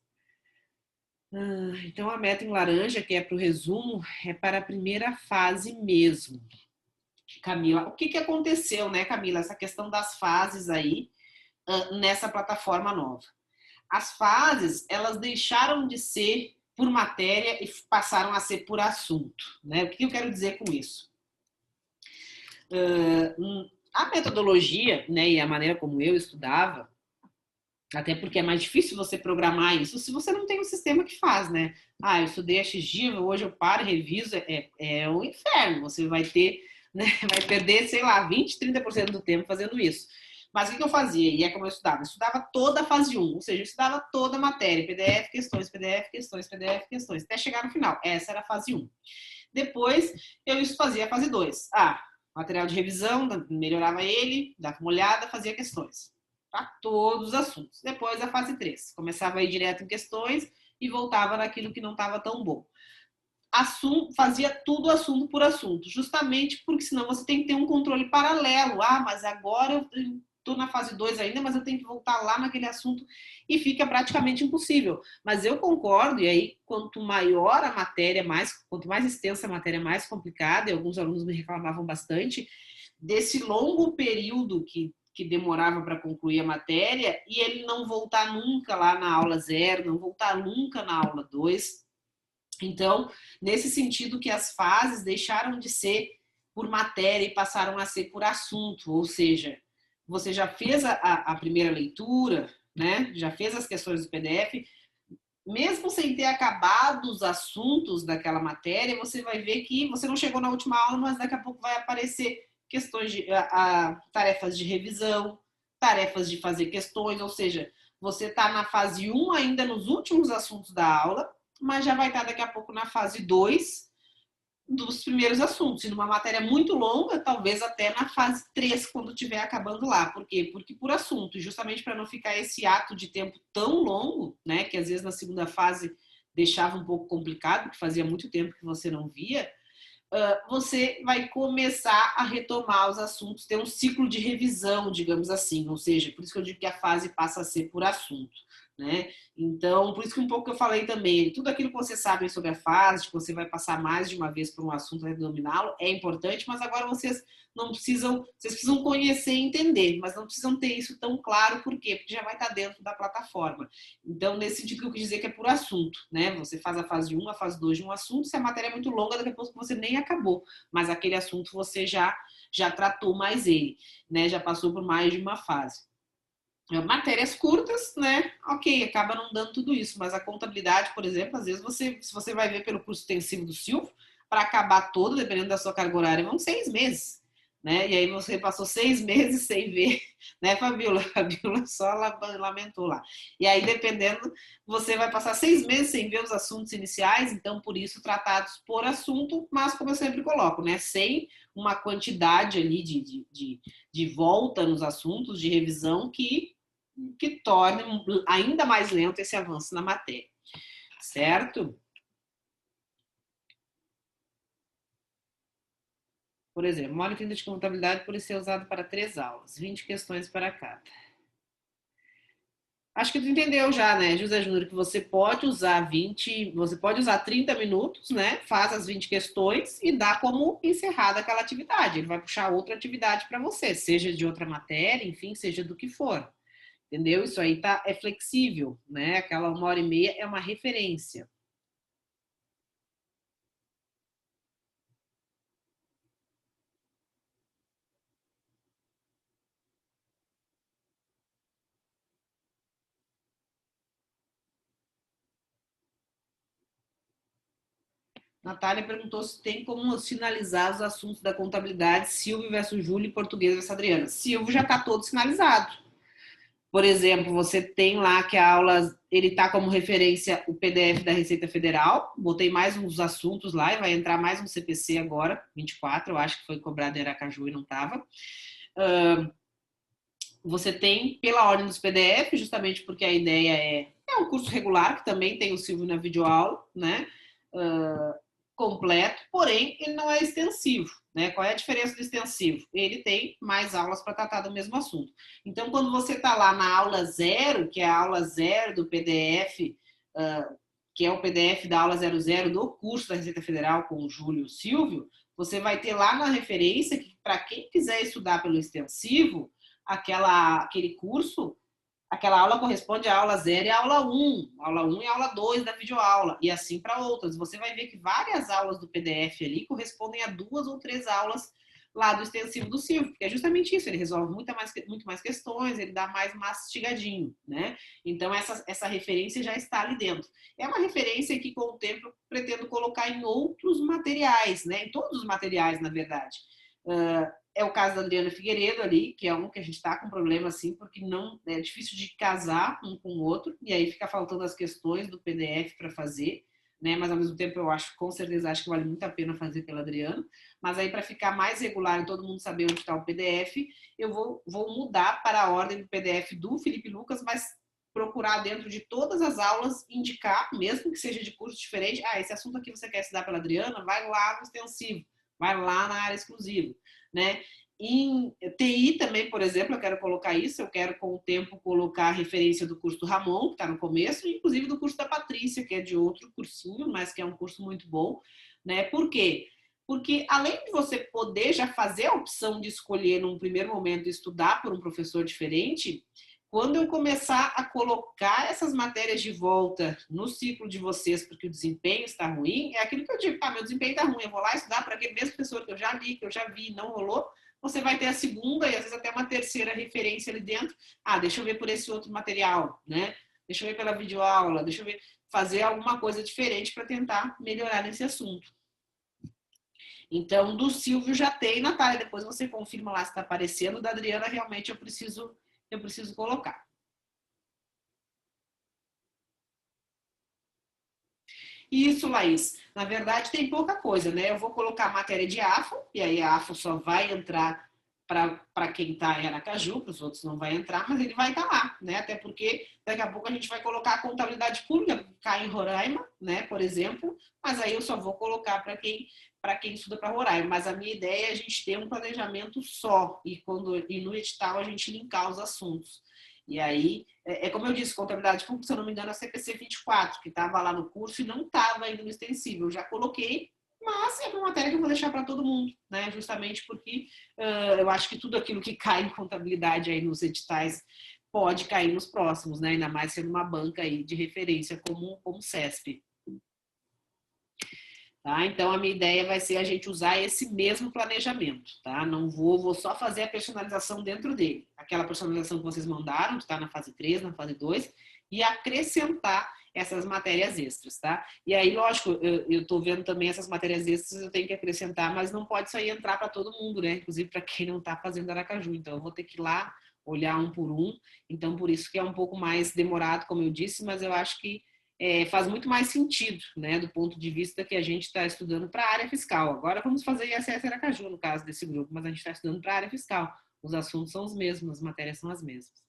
Então, a meta em laranja, que é para o resumo, é para a primeira fase mesmo. Camila, o que aconteceu, né, Camila? Essa questão das fases aí nessa plataforma nova. As fases, elas deixaram de ser por matéria e passaram a ser por assunto, né? O que eu quero dizer com isso? A metodologia, né, e a maneira como eu estudava, até porque é mais difícil você programar isso se você não tem um sistema que faz, né? Eu estudei a X dia, hoje eu paro e reviso, é um inferno. Você vai ter, né, vai perder, sei lá, 20, 30% do tempo fazendo isso. Mas o que eu fazia? E é como eu estudava? Eu estudava toda a fase 1, ou seja, eu estudava toda a matéria, PDF, questões, PDF, questões, PDF, questões, até chegar no final. Essa era a fase 1. Depois, eu fazia a fase 2. Material de revisão, melhorava ele, dava uma olhada, fazia questões. Para todos os assuntos. Depois, a fase 3. Começava a ir direto em questões e voltava naquilo que não estava tão bom. Fazia tudo assunto por assunto, justamente porque senão você tem que ter um controle paralelo. Mas agora eu estou na fase 2 ainda, mas eu tenho que voltar lá naquele assunto e fica praticamente impossível. Mas eu concordo, e aí quanto maior a matéria, quanto mais extensa a matéria, mais complicada, e alguns alunos me reclamavam bastante desse longo período que demorava para concluir a matéria e ele não voltar nunca lá na aula 0, não voltar nunca na aula 2. Então, nesse sentido que as fases deixaram de ser por matéria e passaram a ser por assunto, ou seja, você já fez a primeira leitura, né? Já fez as questões do PDF, mesmo sem ter acabado os assuntos daquela matéria, você vai ver que você não chegou na última aula, mas daqui a pouco vai aparecer questões de tarefas de revisão, tarefas de fazer questões, ou seja, você está na fase 1 ainda nos últimos assuntos da aula, mas já vai estar daqui a pouco na fase 2 dos primeiros assuntos. E numa matéria muito longa, talvez até na fase 3, quando estiver acabando lá. Por quê? Porque por assunto, justamente para não ficar esse ato de tempo tão longo, né, que às vezes na segunda fase deixava um pouco complicado, porque fazia muito tempo que você não via, você vai começar a retomar os assuntos, ter um ciclo de revisão, digamos assim, ou seja, por isso que eu digo que a fase passa a ser por assunto, né? Então, por isso que um pouco que eu falei também, tudo aquilo que você sabe sobre a fase, que você vai passar mais de uma vez por um assunto e dominá-lo, é importante, mas agora vocês precisam conhecer e entender, mas não precisam ter isso tão claro, por quê? Porque já vai estar dentro da plataforma. Então, nesse sentido que eu quis dizer que é por assunto, né? Você faz a fase 1, a fase 2 de um assunto, se a matéria é muito longa, daqui a pouco você nem acabou, mas aquele assunto você já tratou mais ele, né? Já passou por mais de uma fase. Matérias curtas, né? Ok, acaba não dando tudo isso, mas a contabilidade, por exemplo, às vezes se você vai ver pelo curso extensivo do Silvio, para acabar todo, dependendo da sua carga horária, vão 6 meses, né? E aí você passou 6 meses sem ver, né, Fabiola? A Fabiola só lamentou lá. E aí, dependendo, você vai passar 6 meses sem ver os assuntos iniciais, então, por isso, tratados por assunto, mas como eu sempre coloco, né? Sem uma quantidade ali de volta nos assuntos, de revisão, que torne ainda mais lento esse avanço na matéria, certo? Por exemplo, uma hora e 30 de contabilidade pode ser usado para 3 aulas, 20 questões para cada. Acho que tu entendeu já, né, José Júnior, que você pode usar 30 minutos, né? Faz as 20 questões e dá como encerrada aquela atividade. Ele vai puxar outra atividade para você, seja de outra matéria, enfim, seja do que for. Entendeu? Isso aí é flexível, né? Aquela 1h30 é uma referência. Natália perguntou se tem como sinalizar os assuntos da contabilidade, Silvio versus Júlio e português versus Adriana. Silvio já está todo sinalizado. Por exemplo, você tem lá que a aula, ele está como referência o PDF da Receita Federal, botei mais uns assuntos lá e vai entrar mais um CPC agora, 24, eu acho que foi cobrado em Aracaju e não estava. Você tem pela ordem dos PDF, justamente porque a ideia é um curso regular, que também tem o Silvio na videoaula, né? Completo, porém ele não é extensivo, né? Qual é a diferença do extensivo? Ele tem mais aulas para tratar do mesmo assunto. Então, quando você está lá na aula 0, que é a aula 0 do PDF, que é o PDF da aula 00 do curso da Receita Federal com o Júlio e o Silvio, você vai ter lá na referência que, para quem quiser estudar pelo extensivo, aquele curso, aquela aula corresponde à aula 0 e à aula 1. Aula 1 e aula 2 da videoaula. E assim para outras. Você vai ver que várias aulas do PDF ali correspondem a 2 ou 3 aulas lá do extensivo do Silvio, porque é justamente isso, ele resolve muito mais questões, ele dá mais mastigadinho, né? Então, essa referência já está ali dentro. É uma referência que, com o tempo, eu pretendo colocar em outros materiais, né? Em todos os materiais, na verdade. É o caso da Adriana Figueiredo ali, que é um que a gente está com problema assim, porque não é difícil de casar um com o outro, e aí fica faltando as questões do PDF para fazer, né? Mas ao mesmo tempo eu acho, com certeza, acho que vale muito a pena fazer pela Adriana. Mas aí, para ficar mais regular e todo mundo saber onde está o PDF, eu vou mudar para a ordem do PDF do Felipe Lucas, mas procurar dentro de todas as aulas indicar, mesmo que seja de curso diferente, esse assunto aqui você quer estudar pela Adriana, vai lá no extensivo, vai lá na área exclusiva, né? Em TI também, por exemplo, eu quero colocar isso, eu quero com o tempo colocar a referência do curso do Ramon, que está no começo, e inclusive do curso da Patrícia, que é de outro cursinho, mas que é um curso muito bom, né? Por quê? Porque além de você poder já fazer a opção de escolher num primeiro momento estudar por um professor diferente, quando eu começar a colocar essas matérias de volta no ciclo de vocês, porque o desempenho está ruim, é aquilo que eu digo, meu desempenho está ruim, eu vou lá estudar para aquele mesmo professor que eu já li, que eu já vi, não rolou, você vai ter a segunda e às vezes até uma terceira referência ali dentro. Deixa eu ver por esse outro material, né? Deixa eu ver pela videoaula, deixa eu ver, fazer alguma coisa diferente para tentar melhorar nesse assunto. Então, do Silvio já tem, Natália, depois você confirma lá se está aparecendo, da Adriana realmente eu preciso colocar. Isso, Laís. Na verdade, tem pouca coisa, né? Eu vou colocar a matéria de AFO, e aí a AFO só vai entrar para quem está em Aracaju, para os outros não vai entrar, mas ele vai estar lá, né? Até porque daqui a pouco a gente vai colocar a contabilidade pública, que cai em Roraima, né? Por exemplo, mas aí eu só vou colocar para quem estuda para Roraima. Mas a minha ideia é a gente ter um planejamento só, e no edital a gente linkar os assuntos. E aí, é como eu disse, contabilidade pública, se eu não me engano, é a CPC 24, que estava lá no curso e não estava ainda no extensível. Eu já coloquei, mas é uma matéria que eu vou deixar para todo mundo, né? Justamente porque eu acho que tudo aquilo que cai em contabilidade aí nos editais pode cair nos próximos, né? Ainda mais sendo uma banca aí de referência como o CESP. Tá? Então, a minha ideia vai ser a gente usar esse mesmo planejamento, tá? Não vou só fazer a personalização dentro dele. Aquela personalização que vocês mandaram, que está na fase 3, na fase 2, e acrescentar essas matérias extras, tá? E aí, lógico, eu tô vendo também essas matérias extras, eu tenho que acrescentar, mas não pode isso aí entrar para todo mundo, né? Inclusive para quem não está fazendo Aracaju. Então, eu vou ter que ir lá, olhar um por um. Então, por isso que é um pouco mais demorado, como eu disse, mas eu acho que faz muito mais sentido, né, do ponto de vista que a gente está estudando para a área fiscal. Agora vamos fazer ISS Aracaju, no caso desse grupo, mas a gente está estudando para a área fiscal. Os assuntos são os mesmos, as matérias são as mesmas.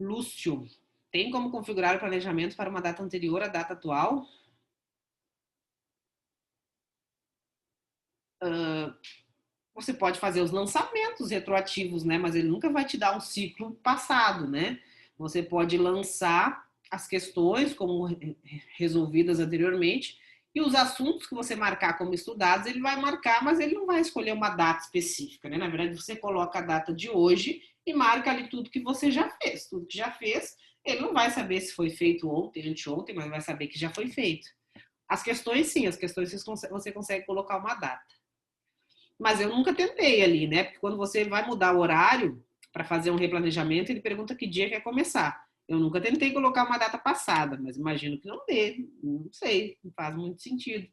Lúcio, tem como configurar o planejamento para uma data anterior à data atual? Você pode fazer os lançamentos retroativos, né? Mas ele nunca vai te dar um ciclo passado, né? Você pode lançar as questões como resolvidas anteriormente e os assuntos que você marcar como estudados, ele vai marcar, mas ele não vai escolher uma data específica, né? Na verdade, você coloca a data de hoje e marca ali tudo que você já fez. Tudo que já fez, ele não vai saber se foi feito ontem, anteontem, mas vai saber que já foi feito. As questões, sim, as questões você consegue colocar uma data. Mas eu nunca tentei ali, né? Porque quando você vai mudar o horário para fazer um replanejamento, ele pergunta que dia quer começar. Eu nunca tentei colocar uma data passada, mas imagino que não dê. Não sei, não faz muito sentido.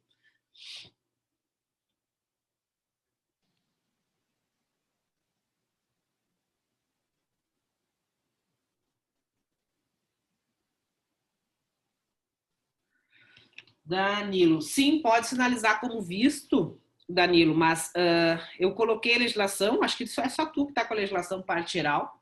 Danilo, sim, pode sinalizar como visto, Danilo, mas eu coloquei a legislação, acho que é só tu que está com a legislação parte geral.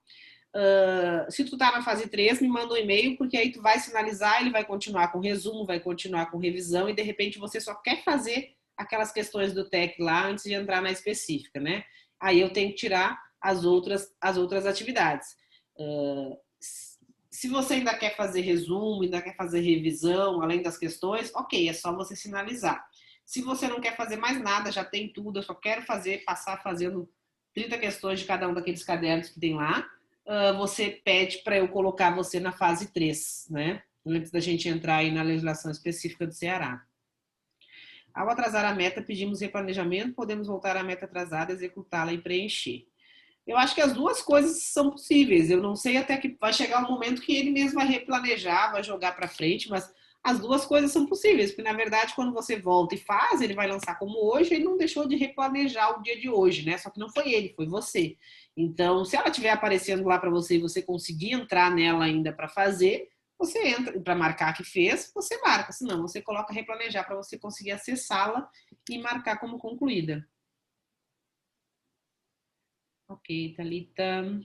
Se tu tá na fase 3, me manda um e-mail, porque aí tu vai sinalizar, ele vai continuar com resumo, vai continuar com revisão, e de repente você só quer fazer aquelas questões do TEC lá antes de entrar na específica, né? Aí eu tenho que tirar as outras atividades. Se você ainda quer fazer resumo, ainda quer fazer revisão, além das questões, ok, é só você sinalizar. Se você não quer fazer mais nada, já tem tudo, eu só quero passar fazendo 30 questões de cada um daqueles cadernos que tem lá, você pede para eu colocar você na fase 3, né? Antes da gente entrar aí na legislação específica do Ceará. Ao atrasar a meta, pedimos replanejamento, podemos voltar à meta atrasada, executá-la e preencher. Eu acho que as duas coisas são possíveis. Eu não sei até que vai chegar um momento que ele mesmo vai replanejar, vai jogar para frente, mas as duas coisas são possíveis, porque na verdade quando você volta e faz, ele vai lançar como hoje, ele não deixou de replanejar o dia de hoje, né? Só que não foi ele, foi você. Então, se ela estiver aparecendo lá para você e você conseguir entrar nela ainda para fazer, você entra para marcar que fez, você marca. Senão, você coloca replanejar para você conseguir acessá-la e marcar como concluída. Ok, Thalita.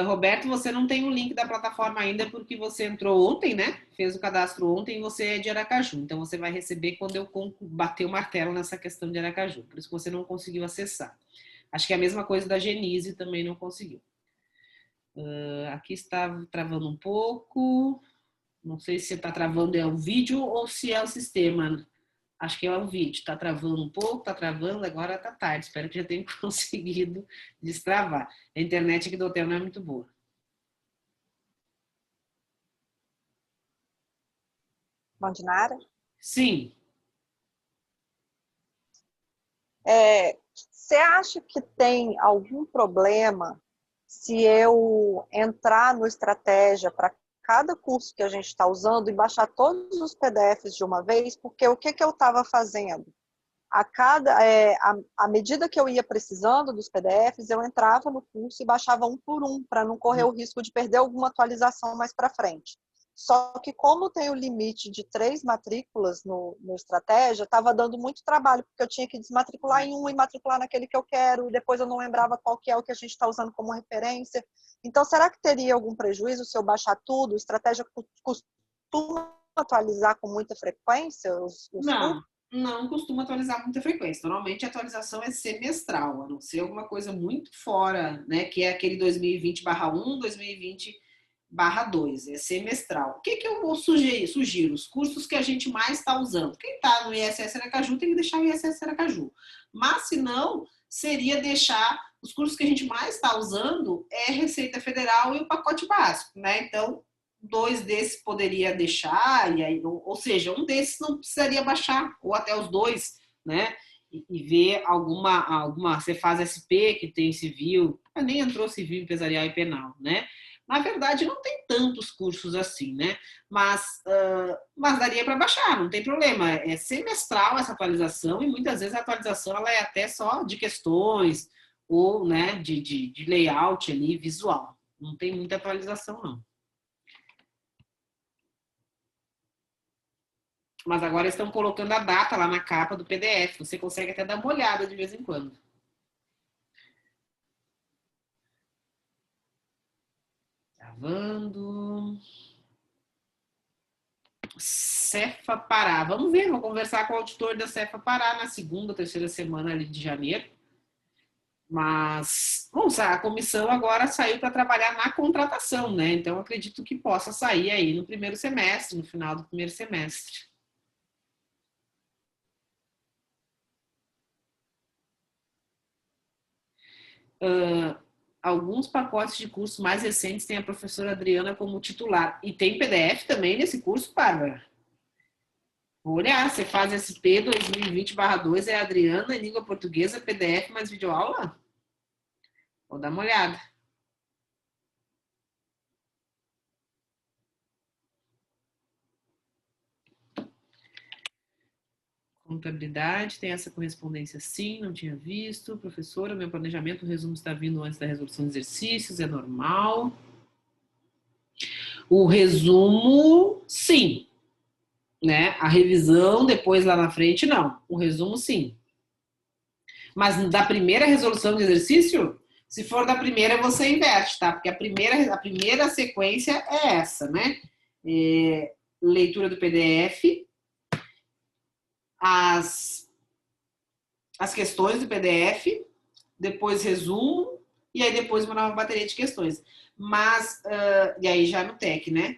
Roberto, você não tem o link da plataforma ainda porque você entrou ontem, né? Fez o cadastro ontem e você é de Aracaju. Então, você vai receber quando eu bater o martelo nessa questão de Aracaju. Por isso que você não conseguiu acessar. Acho que é a mesma coisa da Genise, também não conseguiu. Aqui está travando um pouco. Não sei se está travando o vídeo ou se é o sistema. Acho que é o vídeo. Está travando um pouco, está travando, agora está tarde. Espero que já tenha conseguido destravar. A internet aqui do hotel não é muito boa. Mandinara? Sim. Você acha que tem algum problema se eu entrar no Estratégia para cada curso que a gente está usando e baixar todos os PDFs de uma vez? Porque o que eu estava fazendo? À medida que eu ia precisando dos PDFs, eu entrava no curso e baixava um por um, para não correr o risco de perder alguma atualização mais para frente. Só que como tem o limite de 3 matrículas no Estratégia, estava dando muito trabalho, porque eu tinha que desmatricular em um e matricular naquele que eu quero, e depois eu não lembrava qual que é o que a gente está usando como referência. Então, será que teria algum prejuízo se eu baixar tudo? O Estratégia costuma atualizar com muita frequência os Não. não costuma atualizar com muita frequência. Normalmente a atualização é semestral, a não ser alguma coisa muito fora, né? Que é aquele 2020/1, 2020/2, é semestral. O que eu vou sugiro? Os cursos que a gente mais está usando. Quem está no ISS Aracaju tem que deixar o ISS Aracaju. Mas, se não, seria deixar os cursos que a gente mais está usando é Receita Federal e o pacote básico, né? Então, 2 desses poderia deixar, e aí, ou seja, um desses não precisaria baixar, ou até os 2, né? E ver alguma. Você faz SP, que tem civil, nem entrou civil, empresarial e penal, né? Na verdade, não tem tantos cursos assim, né? Mas daria para baixar, não tem problema. É semestral essa atualização e muitas vezes a atualização ela é até só de questões ou, né, de layout ali, visual. Não tem muita atualização, não. Mas agora estão colocando a data lá na capa do PDF. Você consegue até dar uma olhada de vez em quando. Gravando. Cefa Pará. Vamos ver, vou conversar com o auditor da Cefa Pará na segunda, terceira semana ali de janeiro. Mas, bom, a comissão agora saiu para trabalhar na contratação, né? Então, acredito que possa sair aí no primeiro semestre, no final do primeiro semestre. Alguns pacotes de curso mais recentes têm a professora Adriana como titular. E tem PDF também nesse curso, Bárbara? Vou olhar, você faz SP 2020/2, é Adriana, em língua portuguesa, PDF mais videoaula? Vou dar uma olhada. Contabilidade, tem essa correspondência sim, não tinha visto. Professora, meu planejamento, o resumo está vindo antes da resolução de exercícios, é normal. O resumo, sim. Né? A revisão, depois lá na frente, não. O resumo, sim. Mas da primeira resolução de exercício, se for da primeira, você inverte, tá? Porque a primeira sequência é essa, né? Leitura do PDF, as questões do PDF, depois resumo, e aí depois uma nova bateria de questões. Mas, e aí já no TEC, né?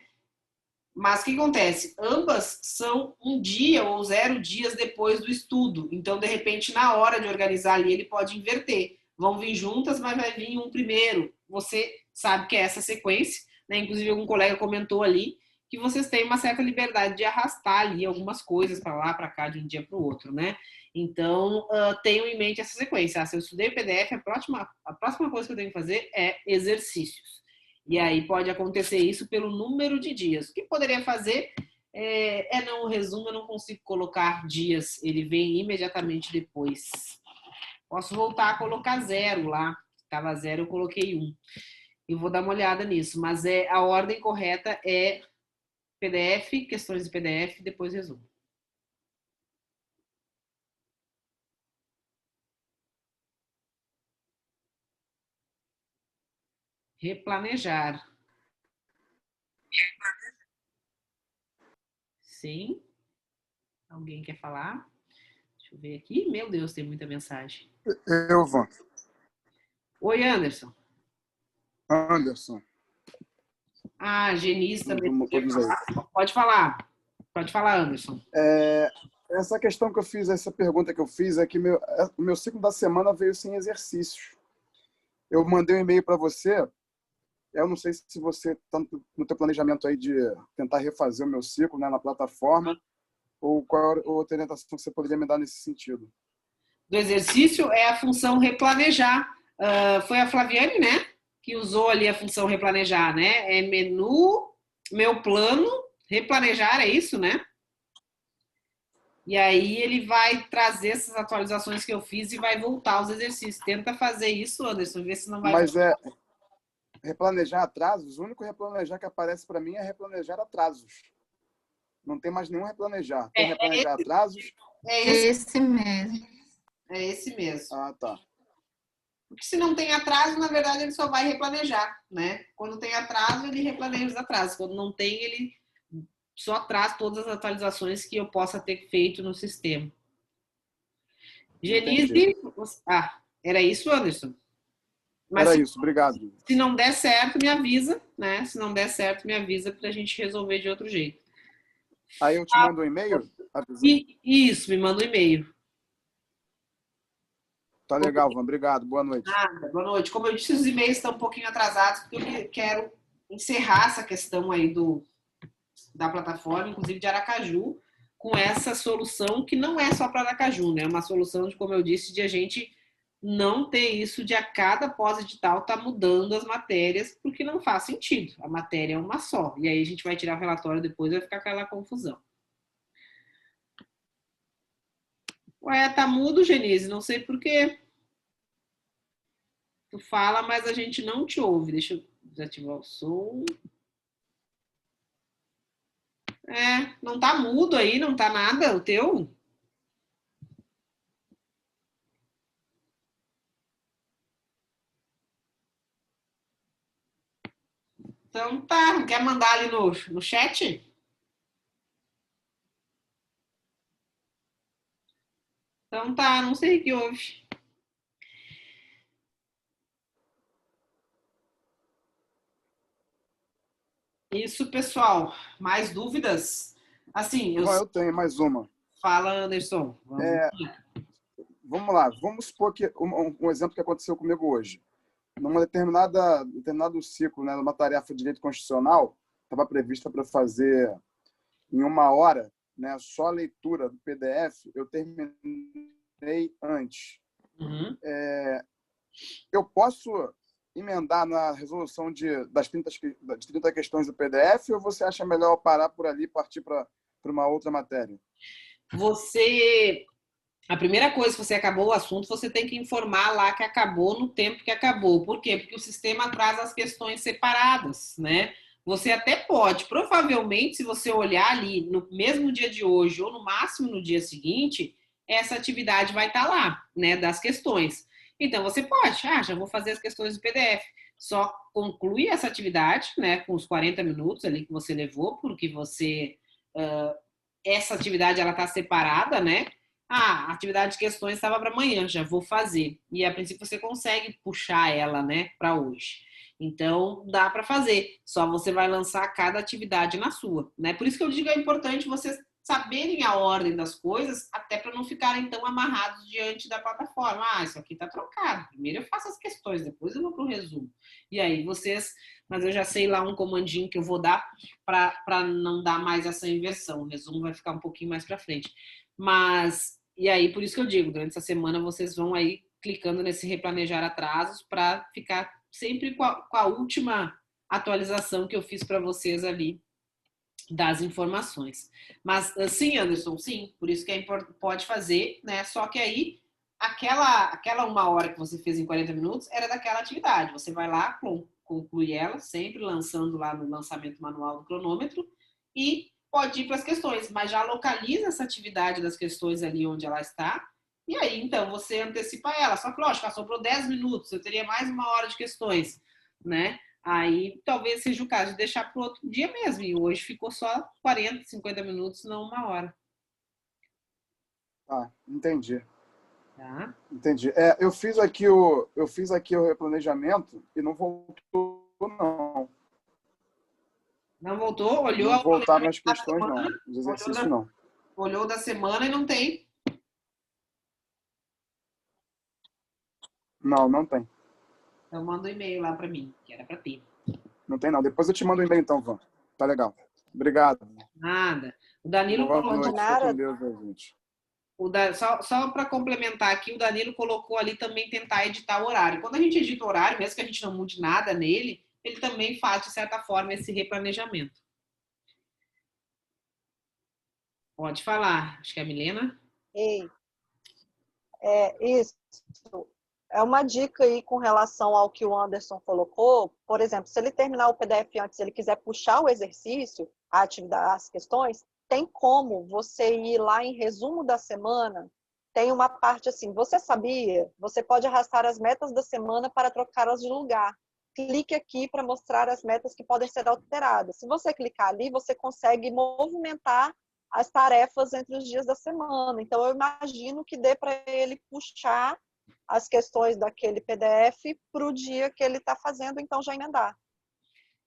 Mas o que acontece? Ambas são 1 dia ou 0 dias depois do estudo. Então, de repente, na hora de organizar ali, ele pode inverter. Vão vir juntas, mas vai vir um primeiro. Você sabe que é essa sequência, né? Inclusive, algum colega comentou ali que vocês têm uma certa liberdade de arrastar ali algumas coisas para lá, para cá, de um dia para o outro, né? Então, tenham em mente essa sequência. Se eu estudei o PDF, a próxima coisa que eu tenho que fazer é exercícios. E aí pode acontecer isso pelo número de dias. O que poderia fazer não, o resumo eu não consigo colocar dias, ele vem imediatamente depois. Posso voltar a colocar 0 lá. Estava 0, eu coloquei 1. Eu vou dar uma olhada nisso, mas a ordem correta é PDF, questões de PDF, depois resumo. Replanejar. Sim. Alguém quer falar? Deixa eu ver aqui. Meu Deus, tem muita mensagem. Eu vou. Oi, Anderson. Anderson. Ah, Genise também. Pode falar. Pode falar, Anderson. Essa questão que eu fiz, essa pergunta que eu fiz é que o meu ciclo da semana veio sem exercícios. Eu mandei um e-mail para você. Eu não sei se você está no teu planejamento aí de tentar refazer o meu ciclo, né, na plataforma, ou qual outra orientação que você poderia me dar nesse sentido. Do exercício é a função replanejar. Foi a Flaviane, né, que usou ali a função replanejar, né? É menu, meu plano, replanejar, é isso, né? E aí ele vai trazer essas atualizações que eu fiz e vai voltar aos exercícios. Tenta fazer isso, Anderson, ver se não vai... Mas replanejar atrasos, o único replanejar que aparece para mim é replanejar atrasos. Não tem mais nenhum replanejar. Tem replanejar atrasos? É esse mesmo. É esse mesmo. Ah, tá. Porque se não tem atraso, na verdade, ele só vai replanejar, né? Quando tem atraso, ele replaneja os atrasos. Quando não tem, ele só traz todas as atualizações que eu possa ter feito no sistema. Entendi. Genise, era isso, Anderson? Mas Era isso, obrigado. se não der certo, me avisa, né? Se não der certo, me avisa para a gente resolver de outro jeito. Aí eu te mando um e-mail? Isso, me manda um e-mail. Tá legal, Van. Obrigado. Boa noite. Nada, boa noite. Como eu disse, os e-mails estão um pouquinho atrasados, porque eu quero encerrar essa questão aí da plataforma, inclusive de Aracaju, com essa solução que não é só para Aracaju, né? É uma solução de, como eu disse, de a gente não ter isso de a cada pós-edital tá mudando as matérias, porque não faz sentido. A matéria é uma só. E aí a gente vai tirar o relatório depois, vai ficar aquela confusão. Ué, tá mudo, Genise, não sei por quê. Tu fala, mas a gente não te ouve. Deixa eu desativar o som. Não tá mudo aí, não tá nada, o teu? Então tá, não quer mandar ali no chat? Então tá, não sei o que houve. Isso, pessoal. Mais dúvidas? Assim, Eu tenho mais uma. Fala, Anderson. Vamos lá. Vamos supor que um exemplo que aconteceu comigo hoje. Numa determinado ciclo, né, numa tarefa de direito constitucional, estava prevista para fazer em 1 hora, né, só a leitura do PDF, eu terminei antes. Uhum. Eu posso emendar na resolução das 30 questões do PDF ou você acha melhor parar por ali e partir para uma outra matéria? A primeira coisa, se você acabou o assunto, você tem que informar lá que acabou no tempo que acabou. Por quê? Porque o sistema traz as questões separadas, né? Você até pode, provavelmente, se você olhar ali no mesmo dia de hoje ou no máximo no dia seguinte, essa atividade vai estar lá, né, das questões. Então, você pode, já vou fazer as questões do PDF. Só conclui essa atividade, né, com os 40 minutos ali que você levou, porque essa atividade, ela está separada, né? A atividade de questões estava para amanhã, já vou fazer. E a princípio você consegue puxar ela, né, para hoje. Então, dá para fazer. Só você vai lançar cada atividade na sua, né? Por isso que eu digo que é importante vocês saberem a ordem das coisas, até para não ficarem tão amarrados diante da plataforma. Isso aqui está trocado. Primeiro eu faço as questões, depois eu vou para o resumo. E aí mas eu já sei lá um comandinho que eu vou dar para não dar mais essa inversão. O resumo vai ficar um pouquinho mais para frente. E aí, por isso que eu digo, durante essa semana vocês vão aí clicando nesse replanejar atrasos para ficar sempre com a última atualização que eu fiz para vocês ali das informações. Mas sim, Anderson, sim, por isso que pode fazer, né? Só que aí aquela 1 hora que você fez em 40 minutos era daquela atividade. Você vai lá, conclui ela, sempre lançando lá no lançamento manual do cronômetro e pode ir para as questões, mas já localiza essa atividade das questões ali onde ela está, e aí, então, você antecipa ela. Só que, lógico, sobrou 10 minutos, eu teria mais 1 hora de questões, né? Aí, talvez seja o caso de deixar para o outro dia mesmo, e hoje ficou só 40, 50 minutos, não 1 hora. Entendi. Tá? Entendi. Eu fiz aqui o replanejamento e não voltou, não. Não voltou? Olhou? Não voltaram as questões, não. Os exercícios, não. Olhou da semana e não tem? Não tem. Então manda um e-mail lá para mim, que era para ter. Não tem, não. Depois eu te mando um e-mail, então, Van. Tá legal. Obrigado. Nada. O Danilo Boa noite. Fica com Deus, gente. Só para complementar aqui, o Danilo colocou ali também tentar editar o horário. Quando a gente edita o horário, mesmo que a gente não mude nada nele, ele também faz, de certa forma, esse replanejamento. Pode falar. Acho que é a Milena. Isso. É uma dica aí com relação ao que o Anderson colocou. Por exemplo, se ele terminar o PDF antes, se ele quiser puxar o exercício, a atividade, as questões, tem como você ir lá em resumo da semana. Tem uma parte assim, você sabia? Você pode arrastar as metas da semana para trocá-las de lugar. Clique aqui para mostrar as metas que podem ser alteradas. Se você clicar ali, você consegue movimentar as tarefas entre os dias da semana. Então, eu imagino que dê para ele puxar as questões daquele PDF para o dia que ele está fazendo, então já emendar.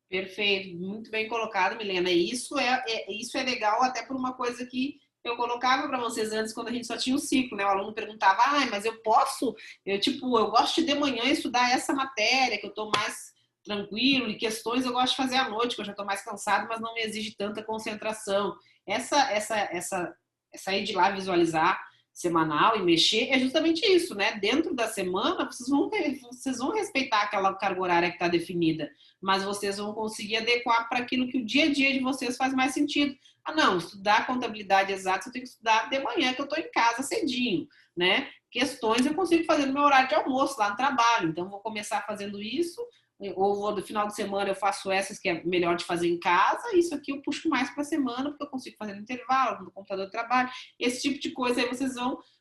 Perfeito, muito bem colocado, Milena. Isso é legal até por uma coisa que eu colocava para vocês antes, quando a gente só tinha um ciclo, né? O aluno perguntava, mas eu posso? Eu gosto de manhã estudar essa matéria, que eu estou mais tranquilo, e questões eu gosto de fazer à noite, que eu já estou mais cansado, mas não me exige tanta concentração. Essa ir de lá visualizar semanal e mexer é justamente isso, né? Dentro da semana, vocês vão respeitar aquela carga horária que está definida, mas vocês vão conseguir adequar para aquilo que o dia a dia de vocês faz mais sentido. Não, estudar contabilidade exata eu tenho que estudar de manhã, que eu estou em casa cedinho, né? Questões eu consigo fazer no meu horário de almoço, lá no trabalho. Então, vou começar fazendo isso, ou no final de semana eu faço essas que é melhor de fazer em casa, isso aqui eu puxo mais para a semana, porque eu consigo fazer no intervalo, no computador de trabalho. Esse tipo de coisa aí vocês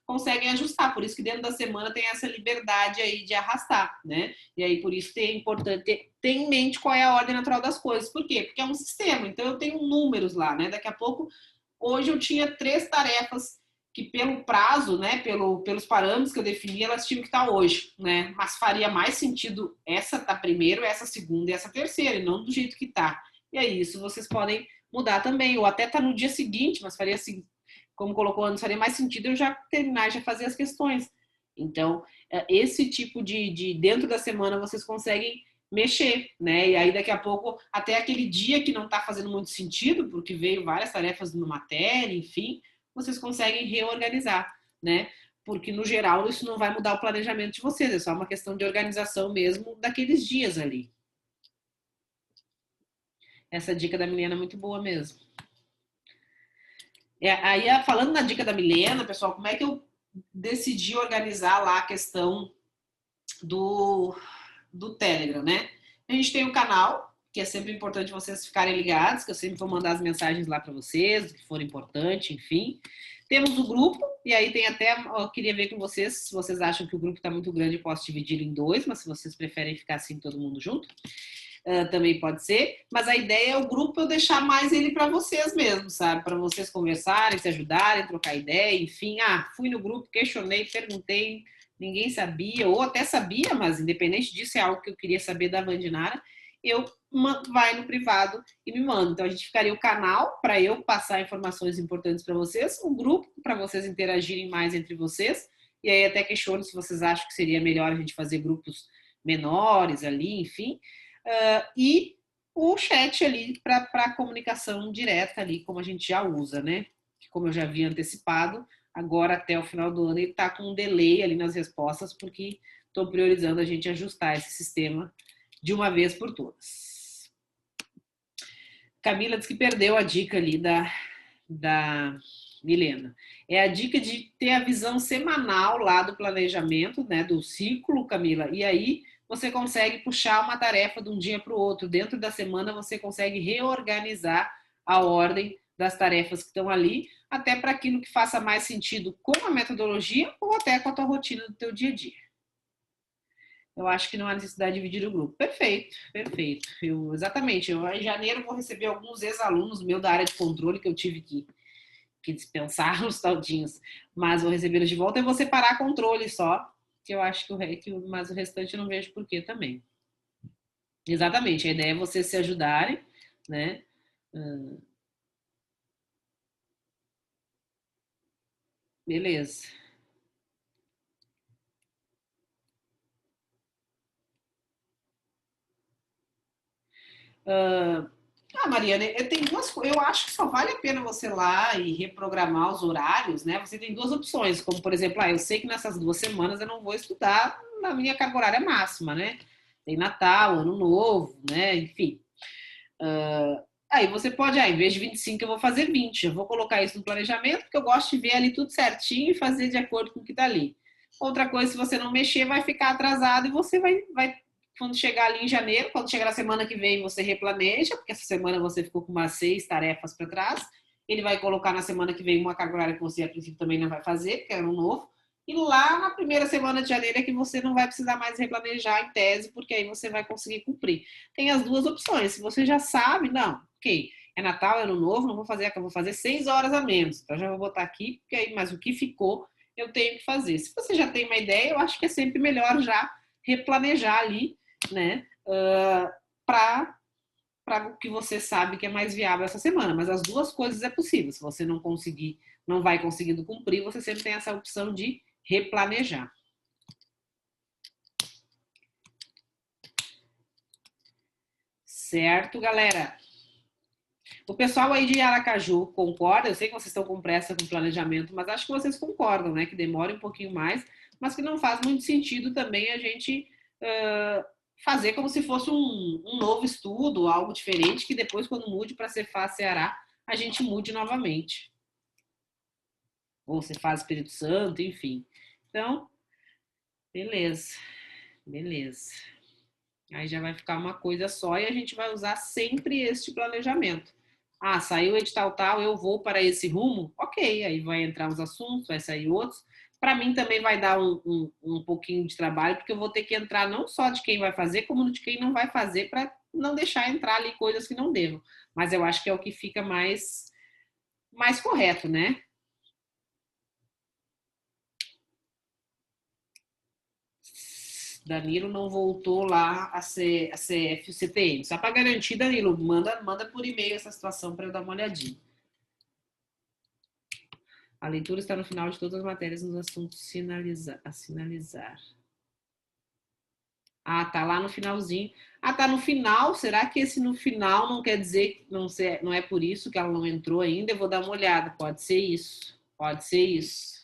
conseguem ajustar. Por isso que dentro da semana tem essa liberdade aí de arrastar, né? E aí, por isso é importante ter em mente qual é a ordem natural das coisas. Por quê? Porque é um sistema, então eu tenho números lá, né? Daqui a pouco, hoje eu tinha 3 tarefas que pelo prazo, né, pelos parâmetros que eu defini, elas tinham que estar hoje, né? Mas faria mais sentido essa tá primeiro, essa segunda e essa terceira, e não do jeito que tá. E aí, isso vocês podem mudar também, ou até tá no dia seguinte, mas faria assim, como colocou antes, faria mais sentido eu já terminar, já fazer as questões. Então, esse tipo de dentro da semana vocês conseguem mexer, né? E aí daqui a pouco, até aquele dia que não tá fazendo muito sentido, porque veio várias tarefas numa matéria, enfim, vocês conseguem reorganizar, né? Porque, no geral, isso não vai mudar o planejamento de vocês, é só uma questão de organização mesmo daqueles dias ali. Essa dica da Milena é muito boa mesmo. Aí, falando na dica da Milena, pessoal, como é que eu decidi organizar lá a questão do Telegram, né? A gente tem um canal, que é sempre importante vocês ficarem ligados, que eu sempre vou mandar as mensagens lá para vocês, o que for importante, enfim. Temos o grupo, e aí tem até, eu queria ver com vocês, se vocês acham que o grupo está muito grande, eu posso dividir em 2, mas se vocês preferem ficar assim, todo mundo junto, também pode ser. Mas a ideia é o grupo eu deixar mais ele para vocês mesmos, sabe? Para vocês conversarem, se ajudarem, trocar ideia, enfim. Fui no grupo, questionei, perguntei, ninguém sabia, ou até sabia, mas independente disso, é algo que eu queria saber da Vandinara, eu vai no privado e me manda. Então, a gente ficaria o canal para eu passar informações importantes para vocês, o grupo para vocês interagirem mais entre vocês, e aí até questiono se vocês acham que seria melhor a gente fazer grupos menores ali, enfim, e o chat ali para comunicação direta ali, como a gente já usa, né? Como eu já havia antecipado, agora até o final do ano ele está com um delay ali nas respostas, porque estou priorizando a gente ajustar esse sistema de uma vez por todas. Camila disse que perdeu a dica ali da Milena. É a dica de ter a visão semanal lá do planejamento, né, do ciclo, Camila, e aí você consegue puxar uma tarefa de um dia para o outro. Dentro da semana você consegue reorganizar a ordem das tarefas que estão ali, até para aquilo que faça mais sentido com a metodologia ou até com a tua rotina do teu dia a dia. Eu acho que não há necessidade de dividir o grupo. Perfeito, perfeito. Exatamente. Em janeiro vou receber alguns ex-alunos meus da área de controle que eu tive que dispensar os taldinhos, mas vou recebê-los de volta e vou separar controle só, que eu acho mas o restante eu não vejo por que também. Exatamente. A ideia é vocês se ajudarem, né? Beleza. Mariana, eu acho que só vale a pena você ir lá e reprogramar os horários, né? Você tem 2 opções, como por exemplo, eu sei que nessas 2 semanas eu não vou estudar na minha carga horária máxima, né? Tem Natal, Ano Novo, né? Enfim. Aí você pode, em vez de 25 eu vou fazer 20, eu vou colocar isso no planejamento, porque eu gosto de ver ali tudo certinho e fazer de acordo com o que tá ali. Outra coisa, se você não mexer, vai ficar atrasado e você vai quando chegar ali em janeiro, quando chegar na semana que vem, você replaneja, porque essa semana você ficou com umas 6 tarefas para trás. Ele vai colocar na semana que vem uma carga horária que você, a princípio, também não vai fazer, porque é ano novo. E lá na primeira semana de janeiro é que você não vai precisar mais replanejar em tese, porque aí você vai conseguir cumprir. Tem as 2 opções. Se você já sabe, não, ok. é Natal, é Ano Novo, não vou fazer, eu vou fazer 6 horas a menos. Então já vou botar aqui, porque aí, mas o que ficou eu tenho que fazer. Se você já tem uma ideia, eu acho que é sempre melhor já replanejar ali, né? Para o que você sabe que é mais viável essa semana. Mas as duas coisas é possível. Se você não conseguir, não vai conseguindo cumprir, você sempre tem essa opção de replanejar. Certo, galera? O pessoal aí de Aracaju concorda? Eu sei que vocês estão com pressa com o planejamento, mas acho que vocês concordam, né? Que demora um pouquinho mais, mas que não faz muito sentido também a gente fazer como se fosse um novo estudo, algo diferente, que depois, quando mude para Cefaz Ceará, a gente mude novamente. Ou Cefaz Espírito Santo, enfim. Então, beleza. Beleza. Aí já vai ficar uma coisa só e a gente vai usar sempre este planejamento. Ah, saiu o edital tal, eu vou para esse rumo? Ok, aí vai entrar uns assuntos, vai sair outros. Para mim também vai dar um pouquinho de trabalho, porque eu vou ter que entrar não só de quem vai fazer, como de quem não vai fazer, para não deixar entrar ali coisas que não devam. Mas eu acho que é o que fica mais correto, né? Danilo não voltou lá a CF, o CTM. Só para garantir, Danilo, manda por e-mail essa situação para eu dar uma olhadinha. A leitura está no final de todas as matérias nos assuntos a sinalizar. Ah, tá lá no finalzinho. Ah, tá no final. Será que esse no final não quer dizer que não é por isso que ela não entrou ainda? Eu vou dar uma olhada. Pode ser isso. Pode ser isso.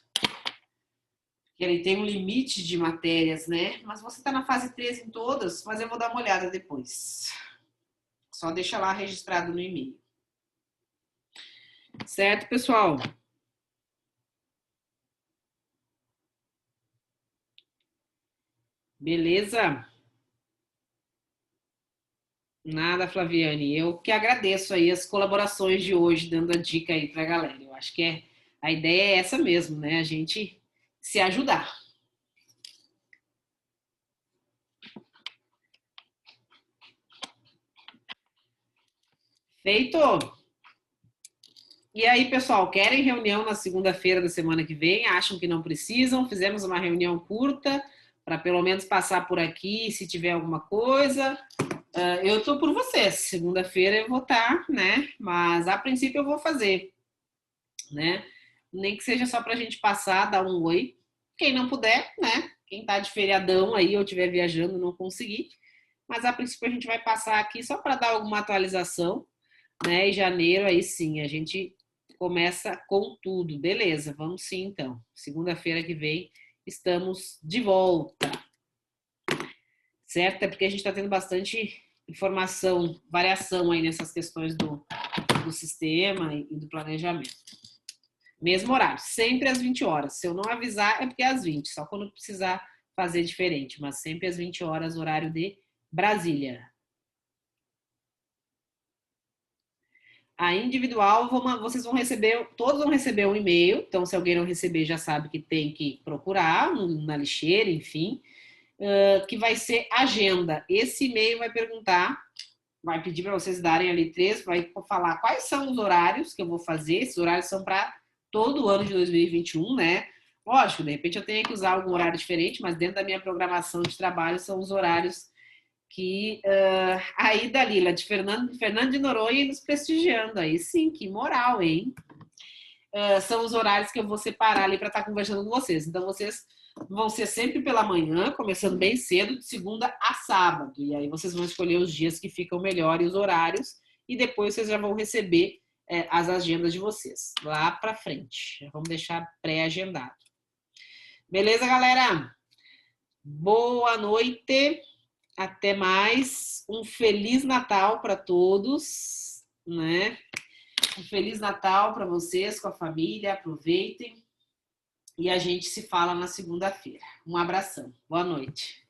Ele tem um limite de matérias, né? Mas você está na fase 3 em todas, mas eu vou dar uma olhada depois. Só deixa lá registrado no e-mail. Certo, pessoal? Beleza? Nada, Flaviane. Eu que agradeço aí as colaborações de hoje, dando a dica aí para a galera. Eu acho que a ideia é essa mesmo, né? A gente se ajudar. Feito? E aí, pessoal, querem reunião na segunda-feira da semana que vem? Acham que não precisam? Fizemos uma reunião curta para pelo menos passar por aqui se tiver alguma coisa. Eu estou por vocês. Segunda-feira eu vou estar, né? Mas a princípio eu vou fazer, né? Nem que seja só para a gente passar, dar um oi. Quem não puder, né? Quem está de feriadão aí ou estiver viajando não conseguir. Mas a princípio a gente vai passar aqui só para dar alguma atualização, né? Em janeiro aí sim, a gente começa com tudo. Beleza, vamos sim então. Segunda-feira que vem estamos de volta. Certo? É porque a gente está tendo bastante informação, variação aí nessas questões do sistema e do planejamento. Mesmo horário, sempre às 20 horas. Se eu não avisar, é porque é às 20, só quando precisar fazer diferente, mas sempre às 20 horas, horário de Brasília. A individual, vocês vão receber, todos vão receber um e-mail, então se alguém não receber já sabe que tem que procurar na lixeira, enfim, que vai ser agenda. Esse e-mail vai perguntar, vai pedir para vocês darem ali 3, vai falar quais são os horários que eu vou fazer, esses horários são para todo o ano de 2021, né? Lógico, de repente eu tenho que usar algum horário diferente, mas dentro da minha programação de trabalho são os horários que aí, Dalila, de Fernando de Noronha nos prestigiando. Aí sim, que moral, hein? São os horários que eu vou separar ali para estar conversando com vocês. Então, vocês vão ser sempre pela manhã, começando bem cedo, de segunda a sábado. E aí vocês vão escolher os dias que ficam melhor e os horários. E depois vocês já vão receber as agendas de vocês lá para frente. Já vamos deixar pré-agendado. Beleza, galera? Boa noite. Até mais. Um Feliz Natal para todos, né? Um Feliz Natal para vocês, com a família. Aproveitem. E a gente se fala na segunda-feira. Um abração. Boa noite.